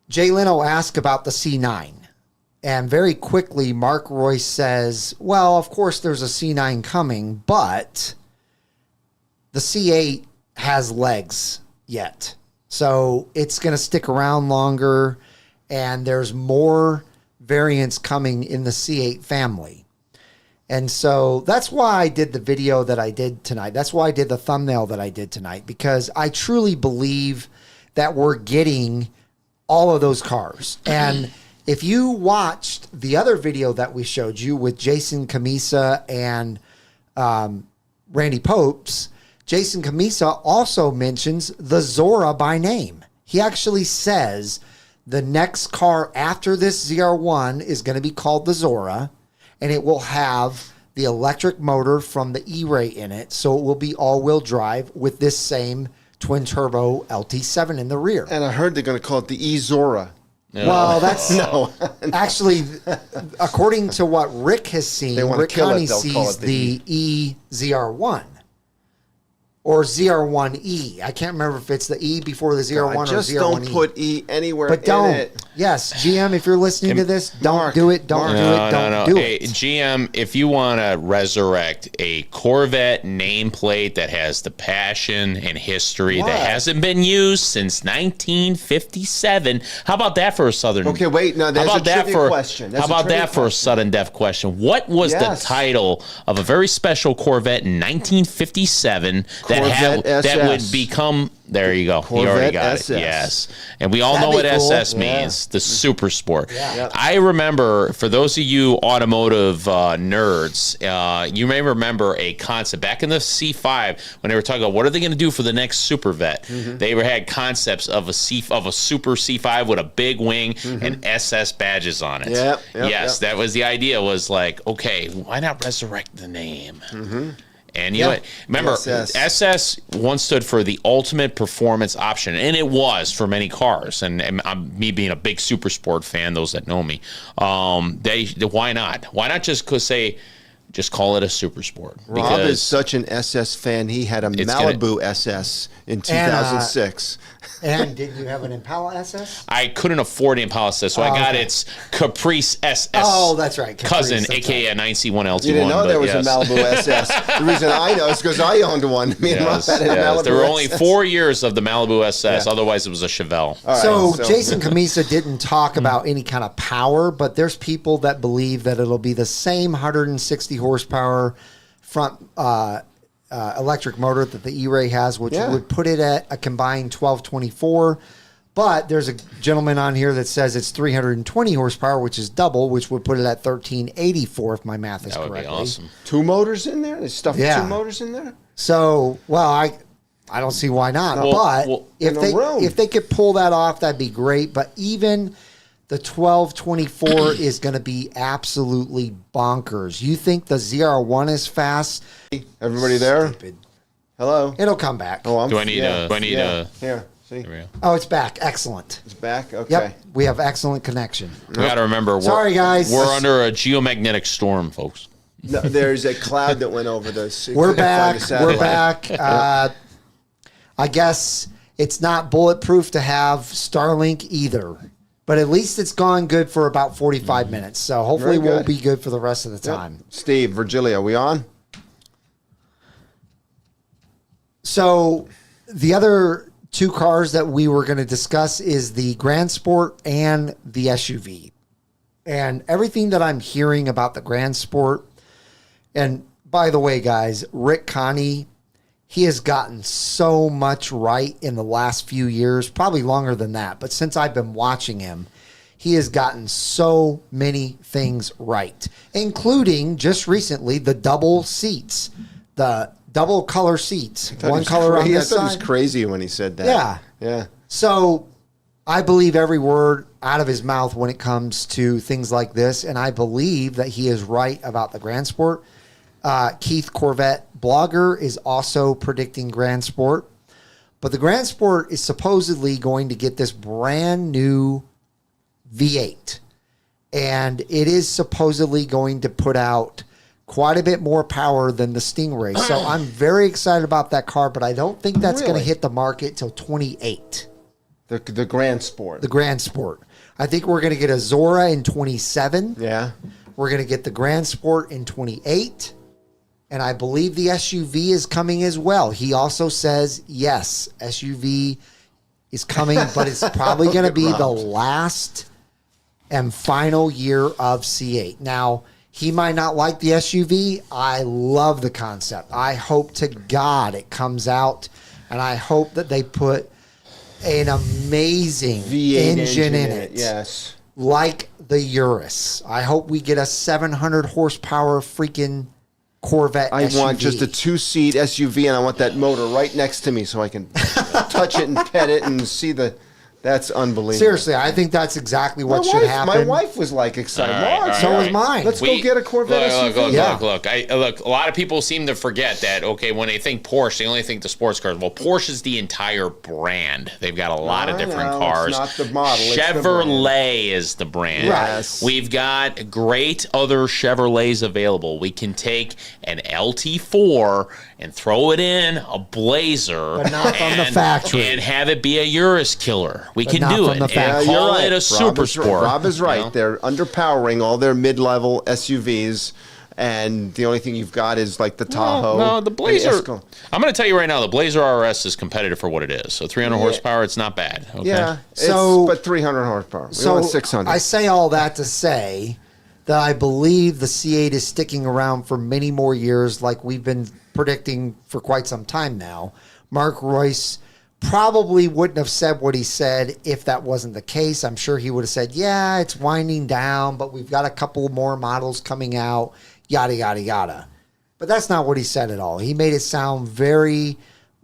Speaker 1: Jay Leno asked about the C9. And very quickly, Mark Royce says, well, of course there's a C9 coming, but the C8 has legs yet. So it's going to stick around longer, and there's more variants coming in the C8 family. And so that's why I did the video that I did tonight. That's why I did the thumbnail that I did tonight, because I truly believe that we're getting all of those cars. And if you watched the other video that we showed you with Jason Camisa and Randy Popes, Jason Camisa also mentions the Zora by name. He actually says the next car after this ZR1 is going to be called the Zora, and it will have the electric motor from the E-Ray in it, so it will be all-wheel drive with this same twin-turbo LT7 in the rear.
Speaker 2: And I heard they're going to call it the E-Zora.
Speaker 3: No.
Speaker 1: Well, that's
Speaker 2: No.
Speaker 1: actually, according to what Rick has seen,
Speaker 2: They wanna
Speaker 1: Rick
Speaker 2: kill it,
Speaker 1: Connie
Speaker 2: they'll call
Speaker 1: sees
Speaker 2: it the
Speaker 1: the EZR1 or ZR1E. I can't remember if it's the E before the ZR1 or
Speaker 2: just
Speaker 1: ZR1E.
Speaker 2: don't put E anywhere
Speaker 1: But don't.
Speaker 2: in it.
Speaker 1: Yes, GM, if you're listening to this, don't
Speaker 2: Mark,
Speaker 1: do it. Don't do it. Don't do
Speaker 3: Hey,
Speaker 1: it.
Speaker 3: GM, if you want to resurrect a Corvette nameplate that has the passion and history
Speaker 2: What?
Speaker 3: that hasn't been used since 1957, how about that for a Southern?
Speaker 2: Okay, wait, no, there's
Speaker 3: how about
Speaker 2: a
Speaker 3: that
Speaker 2: trivia
Speaker 3: for
Speaker 2: question. That's
Speaker 3: how
Speaker 2: a
Speaker 3: about
Speaker 2: trivia
Speaker 3: that for a
Speaker 2: question.
Speaker 3: sudden death question? What was
Speaker 2: Yes.
Speaker 3: the title of a very special Corvette in 1957
Speaker 2: Corvette
Speaker 3: that would
Speaker 2: SS.
Speaker 3: become? There you go. You
Speaker 2: Corvette
Speaker 3: already got
Speaker 2: SS.
Speaker 3: it. Yes, and we all
Speaker 1: That'd
Speaker 3: know what
Speaker 1: be cool.
Speaker 3: SS
Speaker 2: Yeah.
Speaker 3: means. The super sport.
Speaker 1: Yeah.
Speaker 3: I remember, for those of you automotive nerds, you may remember a concept back in the C5 when they were talking about what are they going to do for the next Super Vet. They had concepts of a super C5 with a big wing and SS badges on it.
Speaker 2: Yep,
Speaker 3: Yes,
Speaker 2: yep.
Speaker 3: that was the idea. Was like, okay, why not resurrect the name? And you know what? Remember,
Speaker 2: SS.
Speaker 3: SS once stood for the ultimate performance option, and it was for many cars. And me being a big super sport fan, those that know me, why not? Why not just just call it a super sport?
Speaker 2: Rob is such an SS fan. He had a Malibu SS in 2006.
Speaker 1: And did you have an Impala SS?
Speaker 3: I couldn't afford the Impala SS, so I got
Speaker 1: okay.
Speaker 3: its Caprice SS.
Speaker 1: Oh, that's right. Caprice,
Speaker 3: cousin,
Speaker 1: that's
Speaker 3: aka a 9C1 LT1.
Speaker 2: You didn't know there was
Speaker 3: yes.
Speaker 2: a Malibu SS. The reason I know is because I owned one. Me and Rob
Speaker 3: Yes,
Speaker 2: had a
Speaker 3: yes.
Speaker 2: Malibu
Speaker 3: There were only
Speaker 2: SS.
Speaker 3: 4 years of the Malibu SS.
Speaker 2: Yeah.
Speaker 3: Otherwise, it was a Chevelle.
Speaker 2: All right,
Speaker 1: So Jason Camisa didn't talk about any kind of power, but there's people that believe that it'll be the same 160 horsepower front electric motor that the E-Ray has, which would put it at a combined 1224. But there's a gentleman on here that says it's 320 horsepower, which is double, which would put it at 1384 if my math is
Speaker 3: That would
Speaker 1: correct.
Speaker 3: be awesome.
Speaker 2: 2 motors in there? There's stuff with
Speaker 1: Yeah.
Speaker 2: 2 motors in there?
Speaker 1: So, well, I don't see why not. But
Speaker 2: in a room.
Speaker 1: if they could pull that off, that'd be great. But even the 1224 is going to be absolutely bonkers. You think the ZR1 is fast?
Speaker 2: Everybody there?
Speaker 1: Stupid.
Speaker 2: Hello?
Speaker 1: It'll come back.
Speaker 2: Oh,
Speaker 3: Do I need a?
Speaker 2: Here, see?
Speaker 3: There we go.
Speaker 1: Oh, it's back. Excellent.
Speaker 2: It's back? Okay.
Speaker 1: Yep, we have excellent connection.
Speaker 3: We got to remember.
Speaker 1: Sorry, guys.
Speaker 3: We're under a geomagnetic storm, folks.
Speaker 2: No, there's a cloud that went over this. You
Speaker 1: We're
Speaker 2: couldn't find a
Speaker 1: back. We're
Speaker 2: satellite.
Speaker 1: back. I guess it's not bulletproof to have Starlink either, but at least it's gone good for about 45 minutes. So hopefully
Speaker 2: Very
Speaker 1: we'll
Speaker 2: good.
Speaker 1: be good for the rest of the
Speaker 2: Yep.
Speaker 1: time.
Speaker 2: Steve, Virgilia, are we on?
Speaker 1: So the other 2 cars that we were going to discuss is the Grand Sport and the SUV. And everything that I'm hearing about the Grand Sport, and by the way, guys, Rick Connie, he has gotten so much right in the last few years, probably longer than that. But since I've been watching him, he has gotten so many things right, including just recently the double seats, the double color seats, one color on this side.
Speaker 2: I thought he was crazy when he said that.
Speaker 1: Yeah.
Speaker 2: Yeah.
Speaker 1: So I believe every word out of his mouth when it comes to things like this, and I believe that he is right about the Grand Sport. Keith Corvette blogger is also predicting Grand Sport, but the Grand Sport is supposedly going to get this brand new V8, and it is supposedly going to put out quite a bit more power than the Stingray. So I'm very excited about that car, but I don't think that's going to hit the market till 28.
Speaker 2: The Grand Sport.
Speaker 1: The Grand Sport. I think we're going to get a Zora in 27.
Speaker 2: Yeah.
Speaker 1: We're going to get the Grand Sport in 28. And I believe the SUV is coming as well. He also says, yes, SUV is coming, but it's probably going to be the last and final year of C8. Now, he might not like the SUV. I love the concept. I hope to God it comes out, and I hope that they put an amazing
Speaker 2: V8
Speaker 1: engine in it.
Speaker 2: Yes.
Speaker 1: Like the Urus. I hope we get a 700 horsepower freaking Corvette
Speaker 2: I
Speaker 1: SUV.
Speaker 2: want just a 2-seat SUV, and I want that motor right next to me so I can touch it and pet it and see the... That's unbelievable.
Speaker 1: Seriously, I think that's exactly what should happen.
Speaker 2: My wife was like excited.
Speaker 1: So was mine.
Speaker 2: Let's go get a Corvette SUV.
Speaker 3: Look. A lot of people seem to forget that. Okay, when they think Porsche, they only think the sports cars. Well, Porsche is the entire brand. They've got a lot of different cars.
Speaker 2: It's not the model.
Speaker 3: Chevrolet is the brand.
Speaker 2: Yes.
Speaker 3: We've got great other Chevrolets available. We can take an LT4 and throw it in a Blazer,
Speaker 1: but not from the factory,
Speaker 3: and have it be a Urus killer. We can do it.
Speaker 1: And
Speaker 3: call it a super sport.
Speaker 2: Rob is right.
Speaker 3: You know?
Speaker 2: They're underpowering all their mid-level SUVs, and the only thing you've got is like the Tahoe.
Speaker 3: No, the Blazer. I'm going to tell you right now, the Blazer RS is competitive for what it is. So 300 horsepower, it's not bad. Okay?
Speaker 2: Yeah. But 300 horsepower. We want 600.
Speaker 1: I say all that to say that I believe the C8 is sticking around for many more years, like we've been predicting for quite some time now. Mark Royce probably wouldn't have said what he said if that wasn't the case. I'm sure he would have said, yeah, it's winding down, but we've got a couple more models coming out, yada, yada, yada. But that's not what he said at all. He made it sound very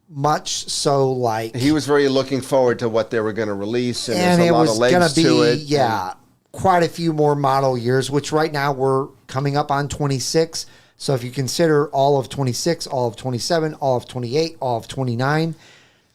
Speaker 1: much so like...
Speaker 2: He was very looking forward to what they were going to release, and there's a lot of legs to it.
Speaker 1: Yeah, quite a few more model years, which right now we're coming up on 26. So if you consider all of 26, all of 27, all of 28, all of 29,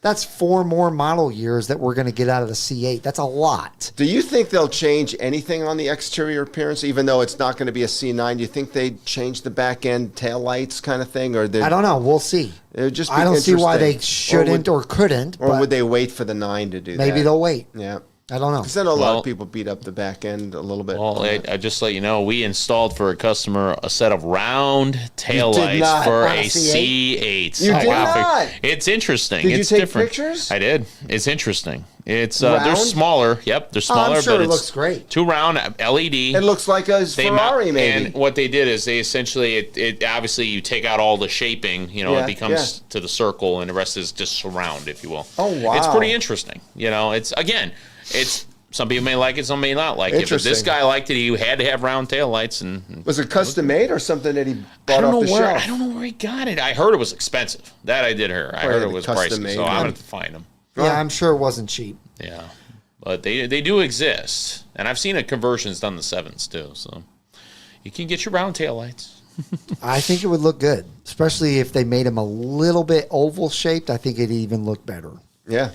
Speaker 1: that's 4 more model years that we're going to get out of the C8. That's a lot.
Speaker 2: Do you think they'll change anything on the exterior appearance, even though it's not going to be a C9? Do you think they'd change the back end taillights kind of thing? Or
Speaker 1: I don't know. We'll see.
Speaker 2: It would just be
Speaker 1: I don't see why they shouldn't or couldn't.
Speaker 2: Or would they wait for the 9 to do that?
Speaker 1: Maybe they'll wait.
Speaker 2: Yeah.
Speaker 1: I don't know.
Speaker 2: Because then a lot of people beat up the back end a little bit.
Speaker 3: Well, I just let you know, we installed for a customer a set of round taillights for a C8.
Speaker 2: You did not.
Speaker 3: It's interesting.
Speaker 2: Did
Speaker 3: it's
Speaker 2: you take
Speaker 3: different.
Speaker 2: pictures?
Speaker 3: I did. It's interesting. It's they're smaller. Yep, they're smaller.
Speaker 1: I'm sure
Speaker 3: but
Speaker 1: it looks great.
Speaker 3: 2 round LED.
Speaker 2: It looks like a Ferrari, maybe.
Speaker 3: And what they did is they essentially, it obviously you take out all the shaping. You know, it becomes to the circle, and the rest is just surround, if you will.
Speaker 2: Oh wow!
Speaker 3: It's pretty interesting. You know, it's some people may like it, some may not like it. But this guy liked it. He had to have round tail lights. And
Speaker 2: was it custom made or something that he bought off the shelf?
Speaker 3: I don't know where he got it. I heard it was expensive. That I did hear. I heard it was pricey. So I'm going to find them.
Speaker 1: Yeah, I'm sure it wasn't cheap.
Speaker 3: Yeah, but they do exist, and I've seen conversions done the 7s too. So you can get your round tail lights.
Speaker 1: I think it would look good, especially if they made them a little bit oval shaped. I think it'd even look better.
Speaker 2: Yeah.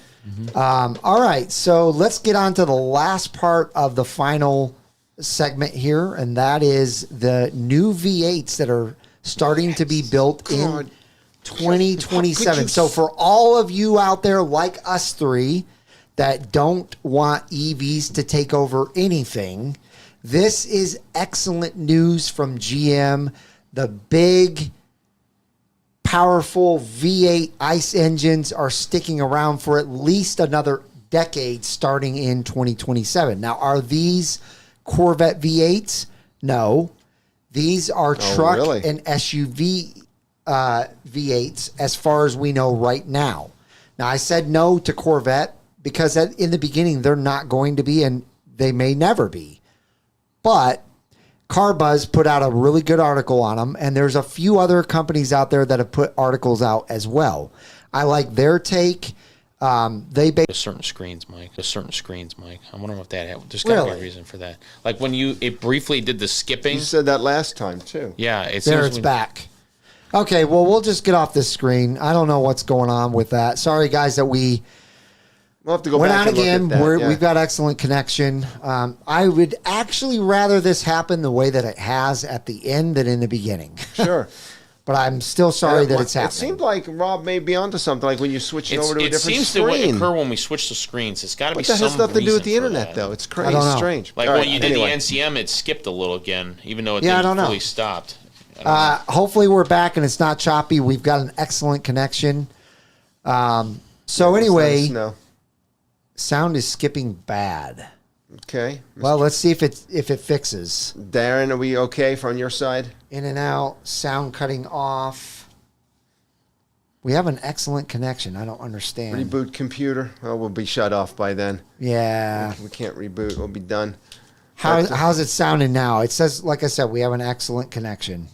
Speaker 1: All right, so let's get on to the last part of the final segment here, and that is the new V8s that are starting to be built in 2027. So for all of you out there like us three that don't want EVs to take over anything, this is excellent news from GM. The big powerful V8 ICE engines are sticking around for at least another decade starting in 2027. Now, are these Corvette V8s? No. These are truck and SUV V8s as far as we know right now. Now, I said no to Corvette because in the beginning, they're not going to be, and they may never be. But CarBuzz put out a really good article on them, and there's a few other companies out there that have put articles out as well. I like their take. There's
Speaker 3: certain screens, Mike. I wonder if that happened. There's got to be a reason for that. Like when it briefly did the skipping.
Speaker 2: You said that last time too.
Speaker 3: Yeah,
Speaker 1: it's back. Okay, well, we'll just get off this screen. I don't know what's going on with that. Sorry, guys, that we'll
Speaker 2: have to go back and
Speaker 1: again.
Speaker 2: Look at that.
Speaker 1: We've got excellent connection. I would actually rather this happen the way that it has at the end than in the beginning.
Speaker 2: Sure.
Speaker 1: But I'm still sorry that it's happening.
Speaker 2: It seemed like Rob may be onto something, like when you switch over to a different screen.
Speaker 3: It seems to occur when we switch the screens. It's got to be some
Speaker 2: reason. That has nothing to do with the internet,
Speaker 3: that.
Speaker 2: though. It's crazy, strange.
Speaker 3: Like when you did the NCM, it skipped a little again, even though it didn't fully stopped.
Speaker 1: Hopefully we're back and it's not choppy. We've got an excellent connection. So anyway, sound is skipping bad.
Speaker 2: Okay.
Speaker 1: Well, let's see if it fixes.
Speaker 2: Darren, are we okay from your side?
Speaker 1: In and out, sound cutting off. We have an excellent connection. I don't understand.
Speaker 2: Reboot computer. Oh, we'll be shut off by then.
Speaker 1: Yeah.
Speaker 2: We can't reboot. We'll be done.
Speaker 1: How's it sounding now? It says, like I said, we have an excellent connection.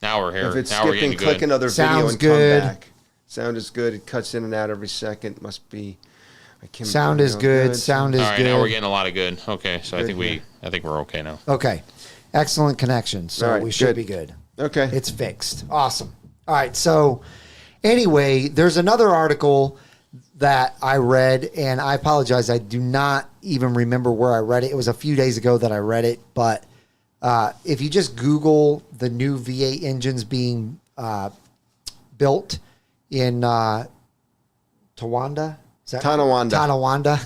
Speaker 3: Now we're here.
Speaker 2: If it's
Speaker 3: now we're
Speaker 2: skipping,
Speaker 3: getting
Speaker 2: click
Speaker 3: good.
Speaker 2: another video and
Speaker 1: good.
Speaker 2: come back. Sound is good. It cuts in and out every second. Must be.
Speaker 1: Sound is good. Sound is
Speaker 3: All right,
Speaker 1: good.
Speaker 3: now we're getting a lot of good. Okay, so I think we're okay now.
Speaker 1: Okay, excellent connection. So we should be good.
Speaker 2: Okay,
Speaker 1: it's fixed. Awesome. All right. So anyway, there's another article that I read, and I apologize. I do not even remember where I read it. It was a few days ago that I read it, but if you just Google the new V8 engines being built in Tonawanda. Tonawanda.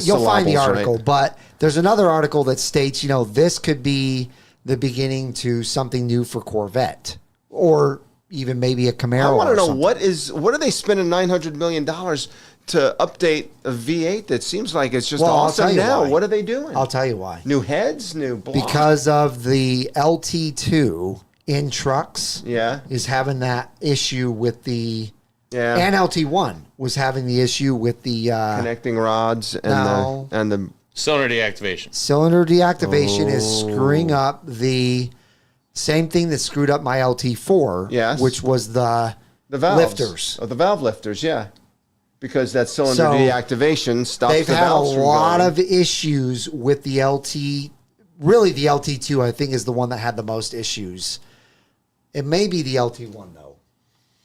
Speaker 1: You'll find the article, right. But there's another article that states, this could be the beginning to something new for Corvette, or even maybe a Camaro. I
Speaker 2: want to know what are they spending $900 million to update a V8 that seems like it's just awesome now? What are they doing?
Speaker 1: I'll tell you why.
Speaker 2: New heads, new blocks.
Speaker 1: Because of the LT2 in trucks.
Speaker 2: Yeah,
Speaker 1: is having that issue with the. Yeah, and LT1 was having the issue with the
Speaker 2: connecting rods and the
Speaker 3: cylinder deactivation.
Speaker 1: Cylinder deactivation is screwing up the same thing that screwed up my LT4.
Speaker 2: Yes,
Speaker 1: which was the valves. Lifters.
Speaker 2: Oh, the valve lifters. Yeah, because that cylinder deactivation stops the valves.
Speaker 1: They've had a lot of issues with the LT. Really, the LT2 I think is the one that had the most issues. It may be the LT1 though.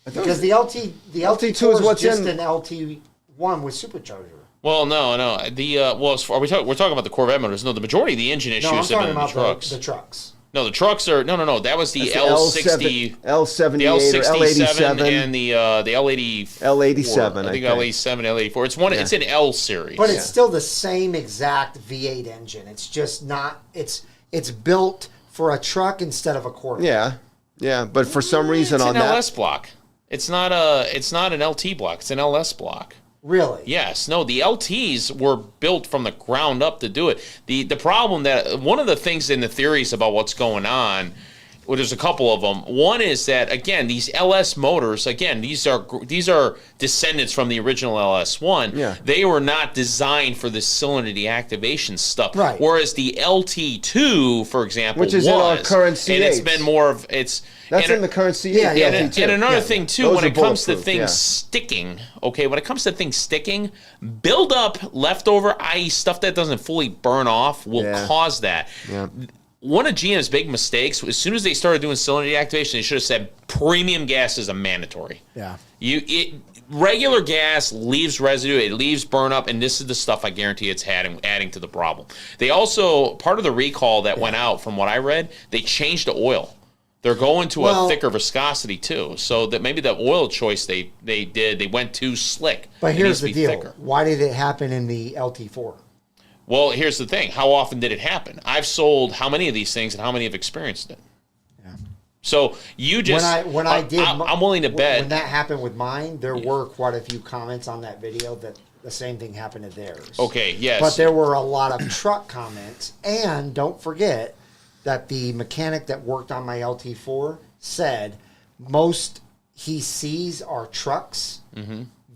Speaker 1: Because the LT2 is what's just an LT1 with supercharger.
Speaker 3: Well, no. We're talking about the Corvette motors. No, the majority of the engine issues have been in the trucks.
Speaker 1: The trucks.
Speaker 3: No, the trucks are no. That was the L60,
Speaker 2: L78,
Speaker 3: the L67,
Speaker 2: L87,
Speaker 3: and the L80,
Speaker 2: L87.
Speaker 3: I think L87, L84. It's one. Yeah. It's an L series,
Speaker 1: but it's still the same exact V8 engine. It's just not. It's built for a truck instead of a Corvette.
Speaker 2: Yeah. But for some reason
Speaker 3: it's
Speaker 2: on
Speaker 3: an
Speaker 2: that
Speaker 3: LS block. It's not an LT block. It's an LS block.
Speaker 1: Really?
Speaker 3: Yes. No, the LTs were built from the ground up to do it. The problem that one of the things in the theories about what's going on, well, there's a couple of them. One is that again, these LS motors, again, these are descendants from the original LS1.
Speaker 2: Yeah.
Speaker 3: They were not designed for this cylinder deactivation stuff.
Speaker 1: Right.
Speaker 3: Whereas the LT2, for example,
Speaker 2: which is in our current C8s.
Speaker 3: And it's been more of
Speaker 2: That's in the current C8.
Speaker 1: Yeah,
Speaker 3: and another thing too,
Speaker 2: Those
Speaker 3: when it comes to things
Speaker 2: sticking,
Speaker 3: build up leftover, i.e. stuff that doesn't fully burn off, will cause that.
Speaker 2: Yeah.
Speaker 3: One of GM's big mistakes, as soon as they started doing cylinder deactivation, they should have said premium gas is a mandatory.
Speaker 1: Yeah.
Speaker 3: Regular gas leaves residue, it leaves burn up, and this is the stuff I guarantee it's adding to the problem. They also, part of the recall that went out, from what I read, they changed the oil. They're going to a thicker viscosity too, so that maybe the oil choice they went too slick.
Speaker 1: But here's the deal: why did it happen in the LT4?
Speaker 3: Well, here's the thing: how often did it happen? I've sold how many of these things, and how many have experienced it? Yeah. So you just I'm willing to bet
Speaker 1: when that happened with mine, there were quite a few comments on that video that the same thing happened to theirs.
Speaker 3: Okay. Yes.
Speaker 1: But there were a lot of truck comments, and don't forget, that the mechanic that worked on my LT4 said most he sees are trucks.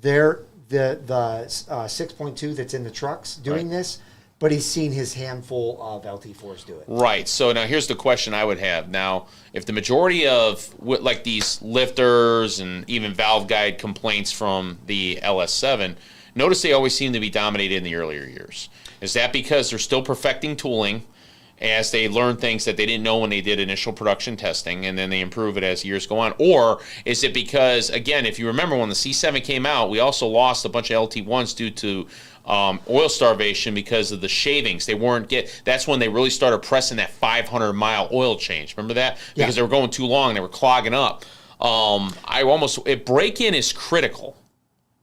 Speaker 1: They're the 6.2 that's in the trucks doing this, but he's seen his handful of LT4s do it.
Speaker 3: Right. So now here's the question I would have. Now, if the majority of like these lifters and even valve guide complaints from the LS7, notice they always seem to be dominated in the earlier years. Is that because they're still perfecting tooling as they learn things that they didn't know when they did initial production testing, and then they improve it as years go on? Or is it because, again, if you remember when the C7 came out, we also lost a bunch of LT1s due to oil starvation because of the shavings. They weren't that's when they really started pressing that 500-mile oil change. Remember that? Because they were going too long. They were clogging up. Break-in is critical.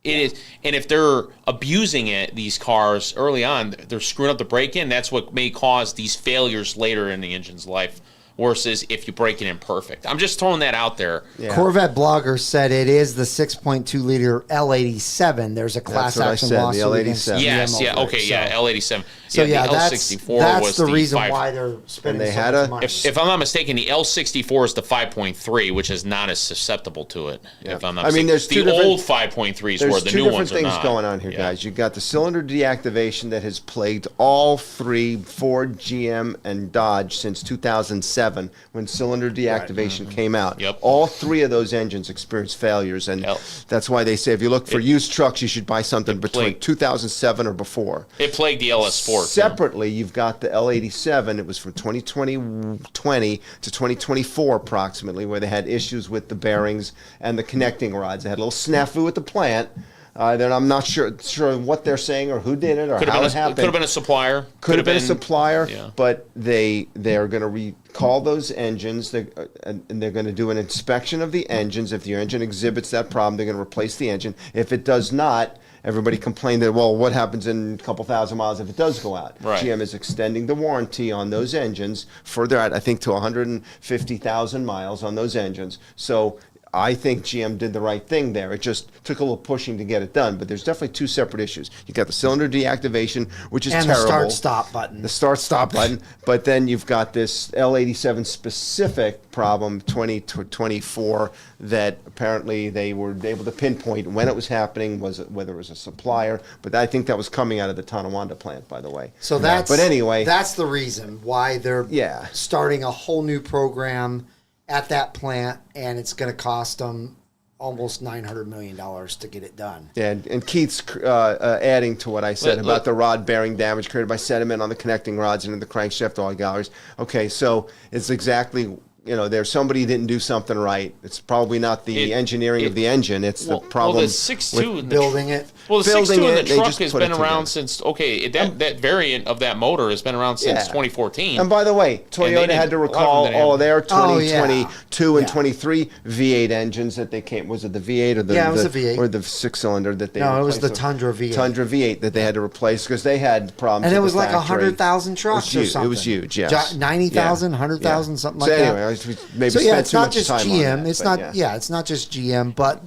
Speaker 3: It is, and if they're abusing it, these cars early on, they're screwing up the break-in. That's what may cause these failures later in the engine's life. Versus if you break it in perfect. I'm just throwing that out there.
Speaker 1: Yeah. Corvette blogger said it is the 6.2 liter L87. There's a class action lawsuit against GM.
Speaker 3: Yes, yeah, okay,
Speaker 1: so,
Speaker 3: yeah, L87.
Speaker 1: So
Speaker 3: yeah,
Speaker 1: the
Speaker 3: L64
Speaker 1: that's
Speaker 3: was
Speaker 1: the reason
Speaker 3: 5.
Speaker 1: why they're spending so much money.
Speaker 3: If I'm not mistaken, the L64 is the 5.3, which is not as susceptible to it.
Speaker 2: Yeah.
Speaker 3: If I'm not
Speaker 2: I mean,
Speaker 3: mistaken. The old 5.3s were the new ones.
Speaker 2: There's two different things going on here, guys. You got the cylinder deactivation that has plagued all three Ford, GM, and Dodge since 2007 when cylinder deactivation came out.
Speaker 3: Yep.
Speaker 2: All three of those engines experienced failures, and that's why they say if you look for used trucks, you should buy something between 2007 or before.
Speaker 3: It plagued the LS4.
Speaker 2: Separately, you've got the L87. It was from 2020 to 2024 approximately, where they had issues with the bearings and the connecting rods. They had a little snafu at the plant. Then I'm not sure what they're saying or who did it or how it happened.
Speaker 3: Could have been a supplier.
Speaker 2: Could have been a supplier, but they're going to recall those engines, and they're going to do an inspection of the engines. If your engine exhibits that problem, they're going to replace the engine. If it does not, everybody complained that, well, what happens in a couple thousand miles if it does go out?
Speaker 3: Right.
Speaker 2: GM is extending the warranty on those engines further out, I think, to 150,000 miles on those engines. So I think GM did the right thing there. It just took a little pushing to get it done, but there's definitely two separate issues. You got the cylinder deactivation, which is terrible.
Speaker 1: And the start-stop button.
Speaker 2: The start-stop button. But then you've got this L87 specific problem, 2024, that apparently they were able to pinpoint when it was happening, whether it was a supplier. But I think that was coming out of the Tonawanda plant, by the way.
Speaker 1: So but anyway, that's the reason why they're starting a whole new program at that plant, and it's going to cost them almost $900 million to get it done.
Speaker 2: Yeah, and Keith's adding to what I said about the rod bearing damage created by sediment on the connecting rods and in the crankshaft oil galleries. Okay, so it's exactly, there's somebody didn't do something right. It's probably not the engineering of the engine. It's the problem
Speaker 3: the 6.2
Speaker 2: with
Speaker 1: building it.
Speaker 3: Well, the 6.2 in the truck has been around since, that variant of that motor has been around since 2014.
Speaker 2: And by the way, Toyota had to recall all their 2022 and 23 V8 engines that they came. Was it the V8 or the
Speaker 1: it was the V8
Speaker 2: or the six-cylinder that they?
Speaker 1: No, it was the Tundra V8.
Speaker 2: Tundra V8 that they had to replace because they had problems.
Speaker 1: And it
Speaker 2: with
Speaker 1: was like
Speaker 2: the factory.
Speaker 1: 100,000 trucks or something.
Speaker 2: It was huge. Yes,
Speaker 1: 90,000, 100,000, something like
Speaker 2: that.
Speaker 1: Anyway,
Speaker 2: maybe
Speaker 1: it's not just GM. It's not. Yeah, it's not just GM, but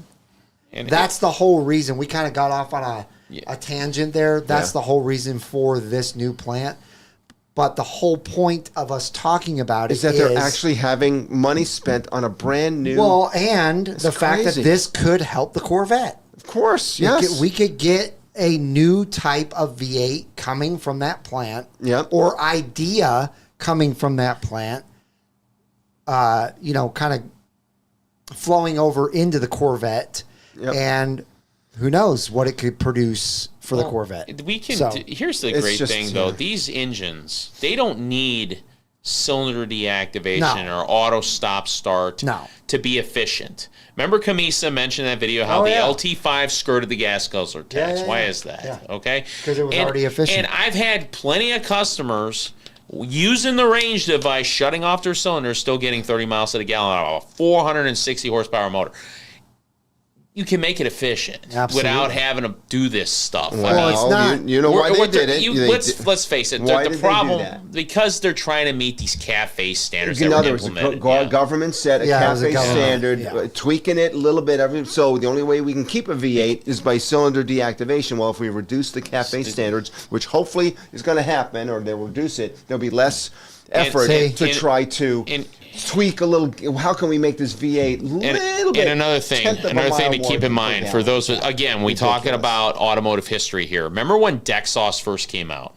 Speaker 1: that's the whole reason. We kind of got off on a tangent there. That's the whole reason for this new plant. But the whole point of us talking about
Speaker 2: is that they're actually having money spent on a brand new.
Speaker 1: Well, and the fact that this could help the Corvette.
Speaker 2: Of course, yes.
Speaker 1: We could get a new type of V8 coming from that plant, or idea coming from that plant. Kind of flowing over into the Corvette, and who knows what it could produce for the Corvette.
Speaker 3: We can. Here's the great thing, though: these engines, they don't need cylinder deactivation or auto stop start to be efficient. Remember, Camisa mentioned in that video how the LT5 skirted the gas guzzler tax. Why is that?
Speaker 1: Yeah.
Speaker 3: Okay,
Speaker 1: because it was already efficient.
Speaker 3: And I've had plenty of customers using the range device, shutting off their cylinders, still getting 30 miles to the gallon out of a 460 horsepower motor. You can make it efficient without having to do this stuff.
Speaker 2: Well, it's not. You know why they did it.
Speaker 3: Let's face it. The problem, because they're trying to meet these CAFE standards.
Speaker 2: In other words, the government set a CAFE standard, tweaking it a little bit. So the only way we can keep a V8 is by cylinder deactivation. Well, if we reduce the CAFE standards, which hopefully is going to happen, or they'll reduce it, there'll be less effort to try to tweak a little. How can we make this V8 little bit?
Speaker 3: And another thing to keep in mind for those, again, we talking about automotive history here. Remember when deck sauce first came out?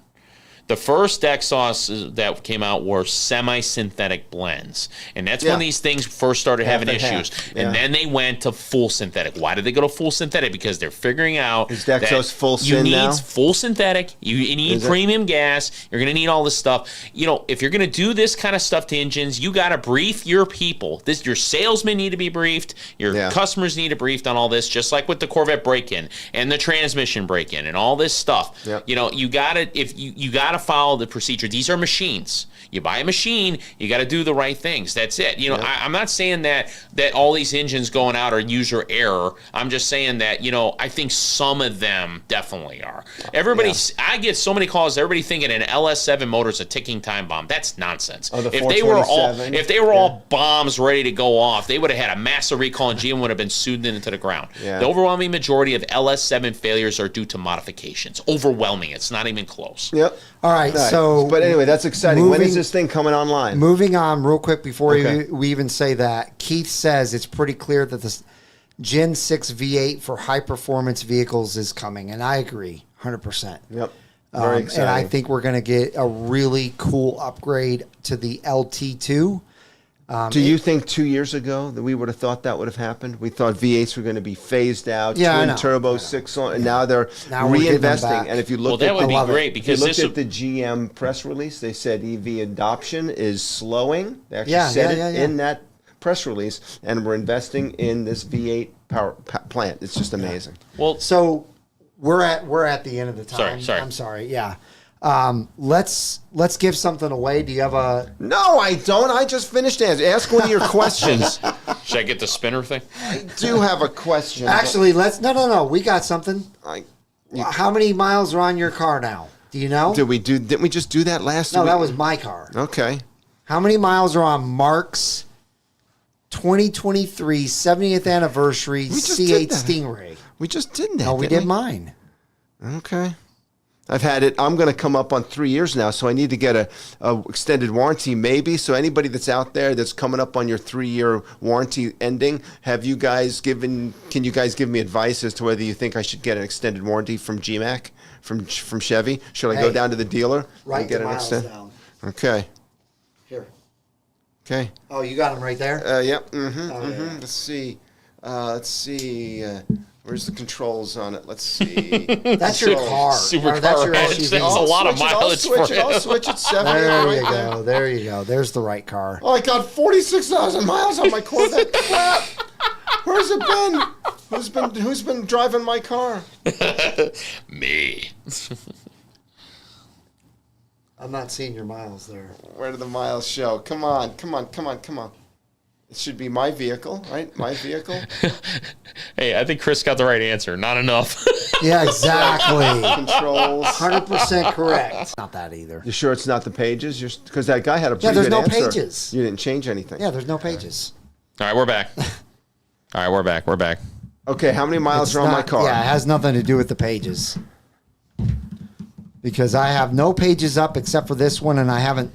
Speaker 3: The first deck sauces that came out were semi-synthetic blends. And that's when these things first started having issues. And then they went to full synthetic. Why did they go to full synthetic? Because they're figuring out
Speaker 2: is deck sauce full
Speaker 3: you need
Speaker 2: now?
Speaker 3: Full synthetic. You need premium gas. You're going to need all this stuff. You know, if you're going to do this kind of stuff to engines, you got to brief your people. Your salesmen need to be briefed. Your customers need to be briefed on all this, just like with the Corvette break-in and the transmission break-in and all this stuff.
Speaker 2: Yep.
Speaker 3: You know, you got to follow the procedure. These are machines. You buy a machine, you got to do the right things. That's it. You know, I'm not saying that all these engines going out are user error. I'm just saying that, you know, I think some of them definitely are. I get so many calls, everybody thinking an LS7 motor is a ticking time bomb. That's nonsense.
Speaker 2: Oh,
Speaker 3: if they were all bombs ready to go off, they would have had a massive recall and GM would have been sued into the ground. Yeah. The overwhelming majority of LS7 failures are due to modifications. Overwhelming. It's not even close.
Speaker 2: Yep.
Speaker 1: All right, so...
Speaker 2: But anyway, that's exciting. When is this thing coming online?
Speaker 1: Moving on real quick before we even say that, Keith says it's pretty clear that the Gen 6 V8 for high-performance vehicles is coming, and I agree 100%.
Speaker 2: Yep, very exciting.
Speaker 1: And I think we're going to get a really cool upgrade to the LT2.
Speaker 2: Do you think 2 years ago that we would have thought that would have happened? We thought V8s were going to be phased out, twin turbo, 6 and now they're reinvesting. And if you look
Speaker 3: that would be great because
Speaker 2: you looked at the GM press release, they said EV adoption is slowing. They actually said it in that press release, and we're investing in this V8 power plant. It's just amazing.
Speaker 1: Well, so we're at the end of the time.
Speaker 3: Sorry.
Speaker 1: I'm sorry. Yeah. Let's give something away. Do you have a...
Speaker 2: No, I don't. I just finished answering. Ask one of your questions.
Speaker 3: Should I get the spinner thing?
Speaker 2: I do have a question.
Speaker 1: Actually, No. We got something. How many miles are on your car now? Do you know?
Speaker 2: Didn't we just do that last week?
Speaker 1: No, that was my car.
Speaker 2: Okay.
Speaker 1: How many miles are on Mark's 2023 70th anniversary C8 Stingray?
Speaker 2: We just did that.
Speaker 1: No, we did mine.
Speaker 2: Okay. I've had it. I'm going to come up on 3 years now, so I need to get a extended warranty maybe. So anybody that's out there that's coming up on your 3-year warranty ending, can you guys give me advice as to whether you think I should get an extended warranty from GMAC, from Chevy? Should I go down to the dealer and get an extended? Okay.
Speaker 1: Here.
Speaker 2: Okay.
Speaker 1: Oh, you got them right there?
Speaker 2: Yep. Yeah. Let's see. Where's the controls on it? Let's see.
Speaker 1: That's your car.
Speaker 3: Supercar.
Speaker 1: That's your SUV.
Speaker 3: That's a lot of mileage for it.
Speaker 2: I'll switch it 70.
Speaker 1: There you go. There's the right car.
Speaker 2: Oh, I got 46,000 miles on my Corvette. Crap. Where's it been? Who's been driving my car?
Speaker 3: Me.
Speaker 1: I'm not seeing your miles there.
Speaker 2: Where do the miles show? Come on. It should be my vehicle, right? My vehicle.
Speaker 3: Hey, I think Chris got the right answer. Not enough.
Speaker 1: Yeah, exactly.
Speaker 2: Controls.
Speaker 1: 100% correct. Not that either.
Speaker 2: You sure it's not the pages? Because that guy had a pretty good answer.
Speaker 1: Yeah, there's no pages.
Speaker 2: You didn't change anything.
Speaker 1: Yeah, there's no pages.
Speaker 3: All right, we're back. We're back.
Speaker 2: Okay, how many miles are on my car?
Speaker 1: Yeah, it has nothing to do with the pages. Because I have no pages up except for this one, and I haven't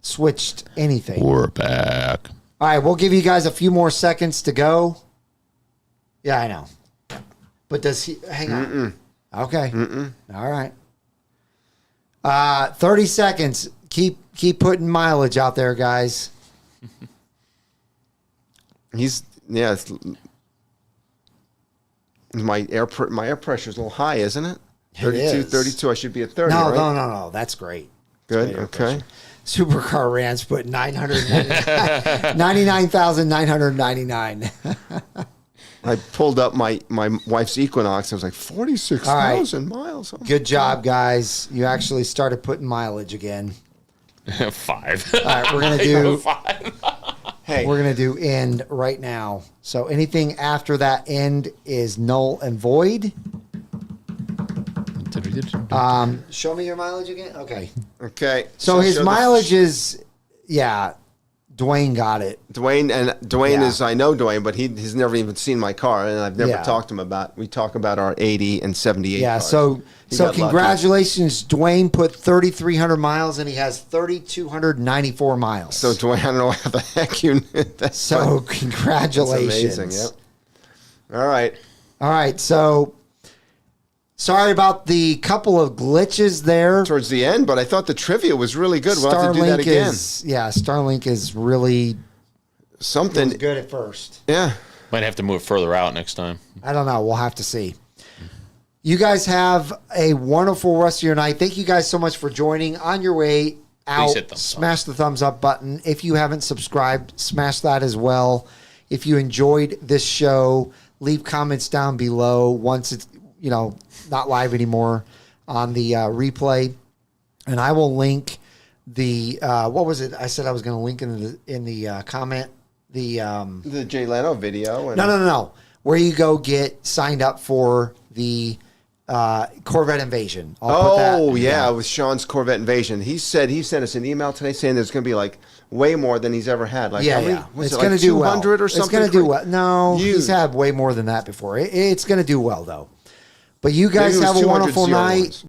Speaker 1: switched anything.
Speaker 3: We're back.
Speaker 1: All right, we'll give you guys a few more seconds to go. Yeah, I know. But does he... Hang on. Okay. All right. 30 seconds. Keep putting mileage out there, guys.
Speaker 2: My air pressure is a little high, isn't it?
Speaker 1: It is.
Speaker 2: 32. I should be at 30,
Speaker 1: No,
Speaker 2: right?
Speaker 1: no. That's great.
Speaker 2: Good, okay.
Speaker 1: Supercar Ranch put 99,999.
Speaker 2: I pulled up my wife's Equinox. I was like, 46,000 miles. Oh,
Speaker 1: good job, guys. You actually started putting mileage again.
Speaker 3: 5.
Speaker 1: All right, we're going to do...
Speaker 3: 5.
Speaker 1: We're going to do end right now. So anything after that end is null and void. Show me your mileage again. Okay.
Speaker 2: Okay.
Speaker 1: So his mileage is, Dwayne got it.
Speaker 2: Dwayne
Speaker 1: Yeah.
Speaker 2: is, I know Dwayne, but he's never even seen my car, and I've never
Speaker 1: Yeah.
Speaker 2: talked to him about. We talk about our 80 and 78.
Speaker 1: Yeah,
Speaker 2: cars.
Speaker 1: so
Speaker 2: He got lucky.
Speaker 1: congratulations, Dwayne put 3,300 miles and he has 3,294 miles.
Speaker 2: So Dwayne, I don't know how the heck you. That's
Speaker 1: So
Speaker 2: that's
Speaker 1: congratulations.
Speaker 2: amazing. Yep. All right.
Speaker 1: All right, so sorry about the couple of glitches there.
Speaker 2: Towards the end, but I thought the trivia was really good. We'll have to do that again.
Speaker 1: Starlink is really
Speaker 2: Something.
Speaker 1: was good at first.
Speaker 2: Yeah.
Speaker 3: Might have to move further out next time.
Speaker 1: I don't know. We'll have to see. You guys have a wonderful rest of your night. Thank you guys so much for joining. On your way out,
Speaker 3: hit thumbs
Speaker 1: smash the thumbs up button. If you haven't subscribed, smash that as well. If you enjoyed this show, leave comments down below once it's, not live anymore on the replay. And I will link the, what was it? I said I was going to link in the comment.
Speaker 2: The Jay Leno video. And
Speaker 1: No. Where you go get signed up for the Corvette Invasion.
Speaker 2: With Sean's Corvette Invasion. He said he sent us an email today saying there's going to be like way more than he's ever had. Like, how many? Was
Speaker 1: It's
Speaker 2: it
Speaker 1: going
Speaker 2: like
Speaker 1: to do well.
Speaker 2: 200 or something?
Speaker 1: It's going to do well. No,
Speaker 2: Huge.
Speaker 1: he's had way more than that before. It's going to do well, though. But you guys
Speaker 2: Maybe it was
Speaker 1: have a
Speaker 2: 200
Speaker 1: wonderful
Speaker 2: zero
Speaker 1: night.
Speaker 2: ones.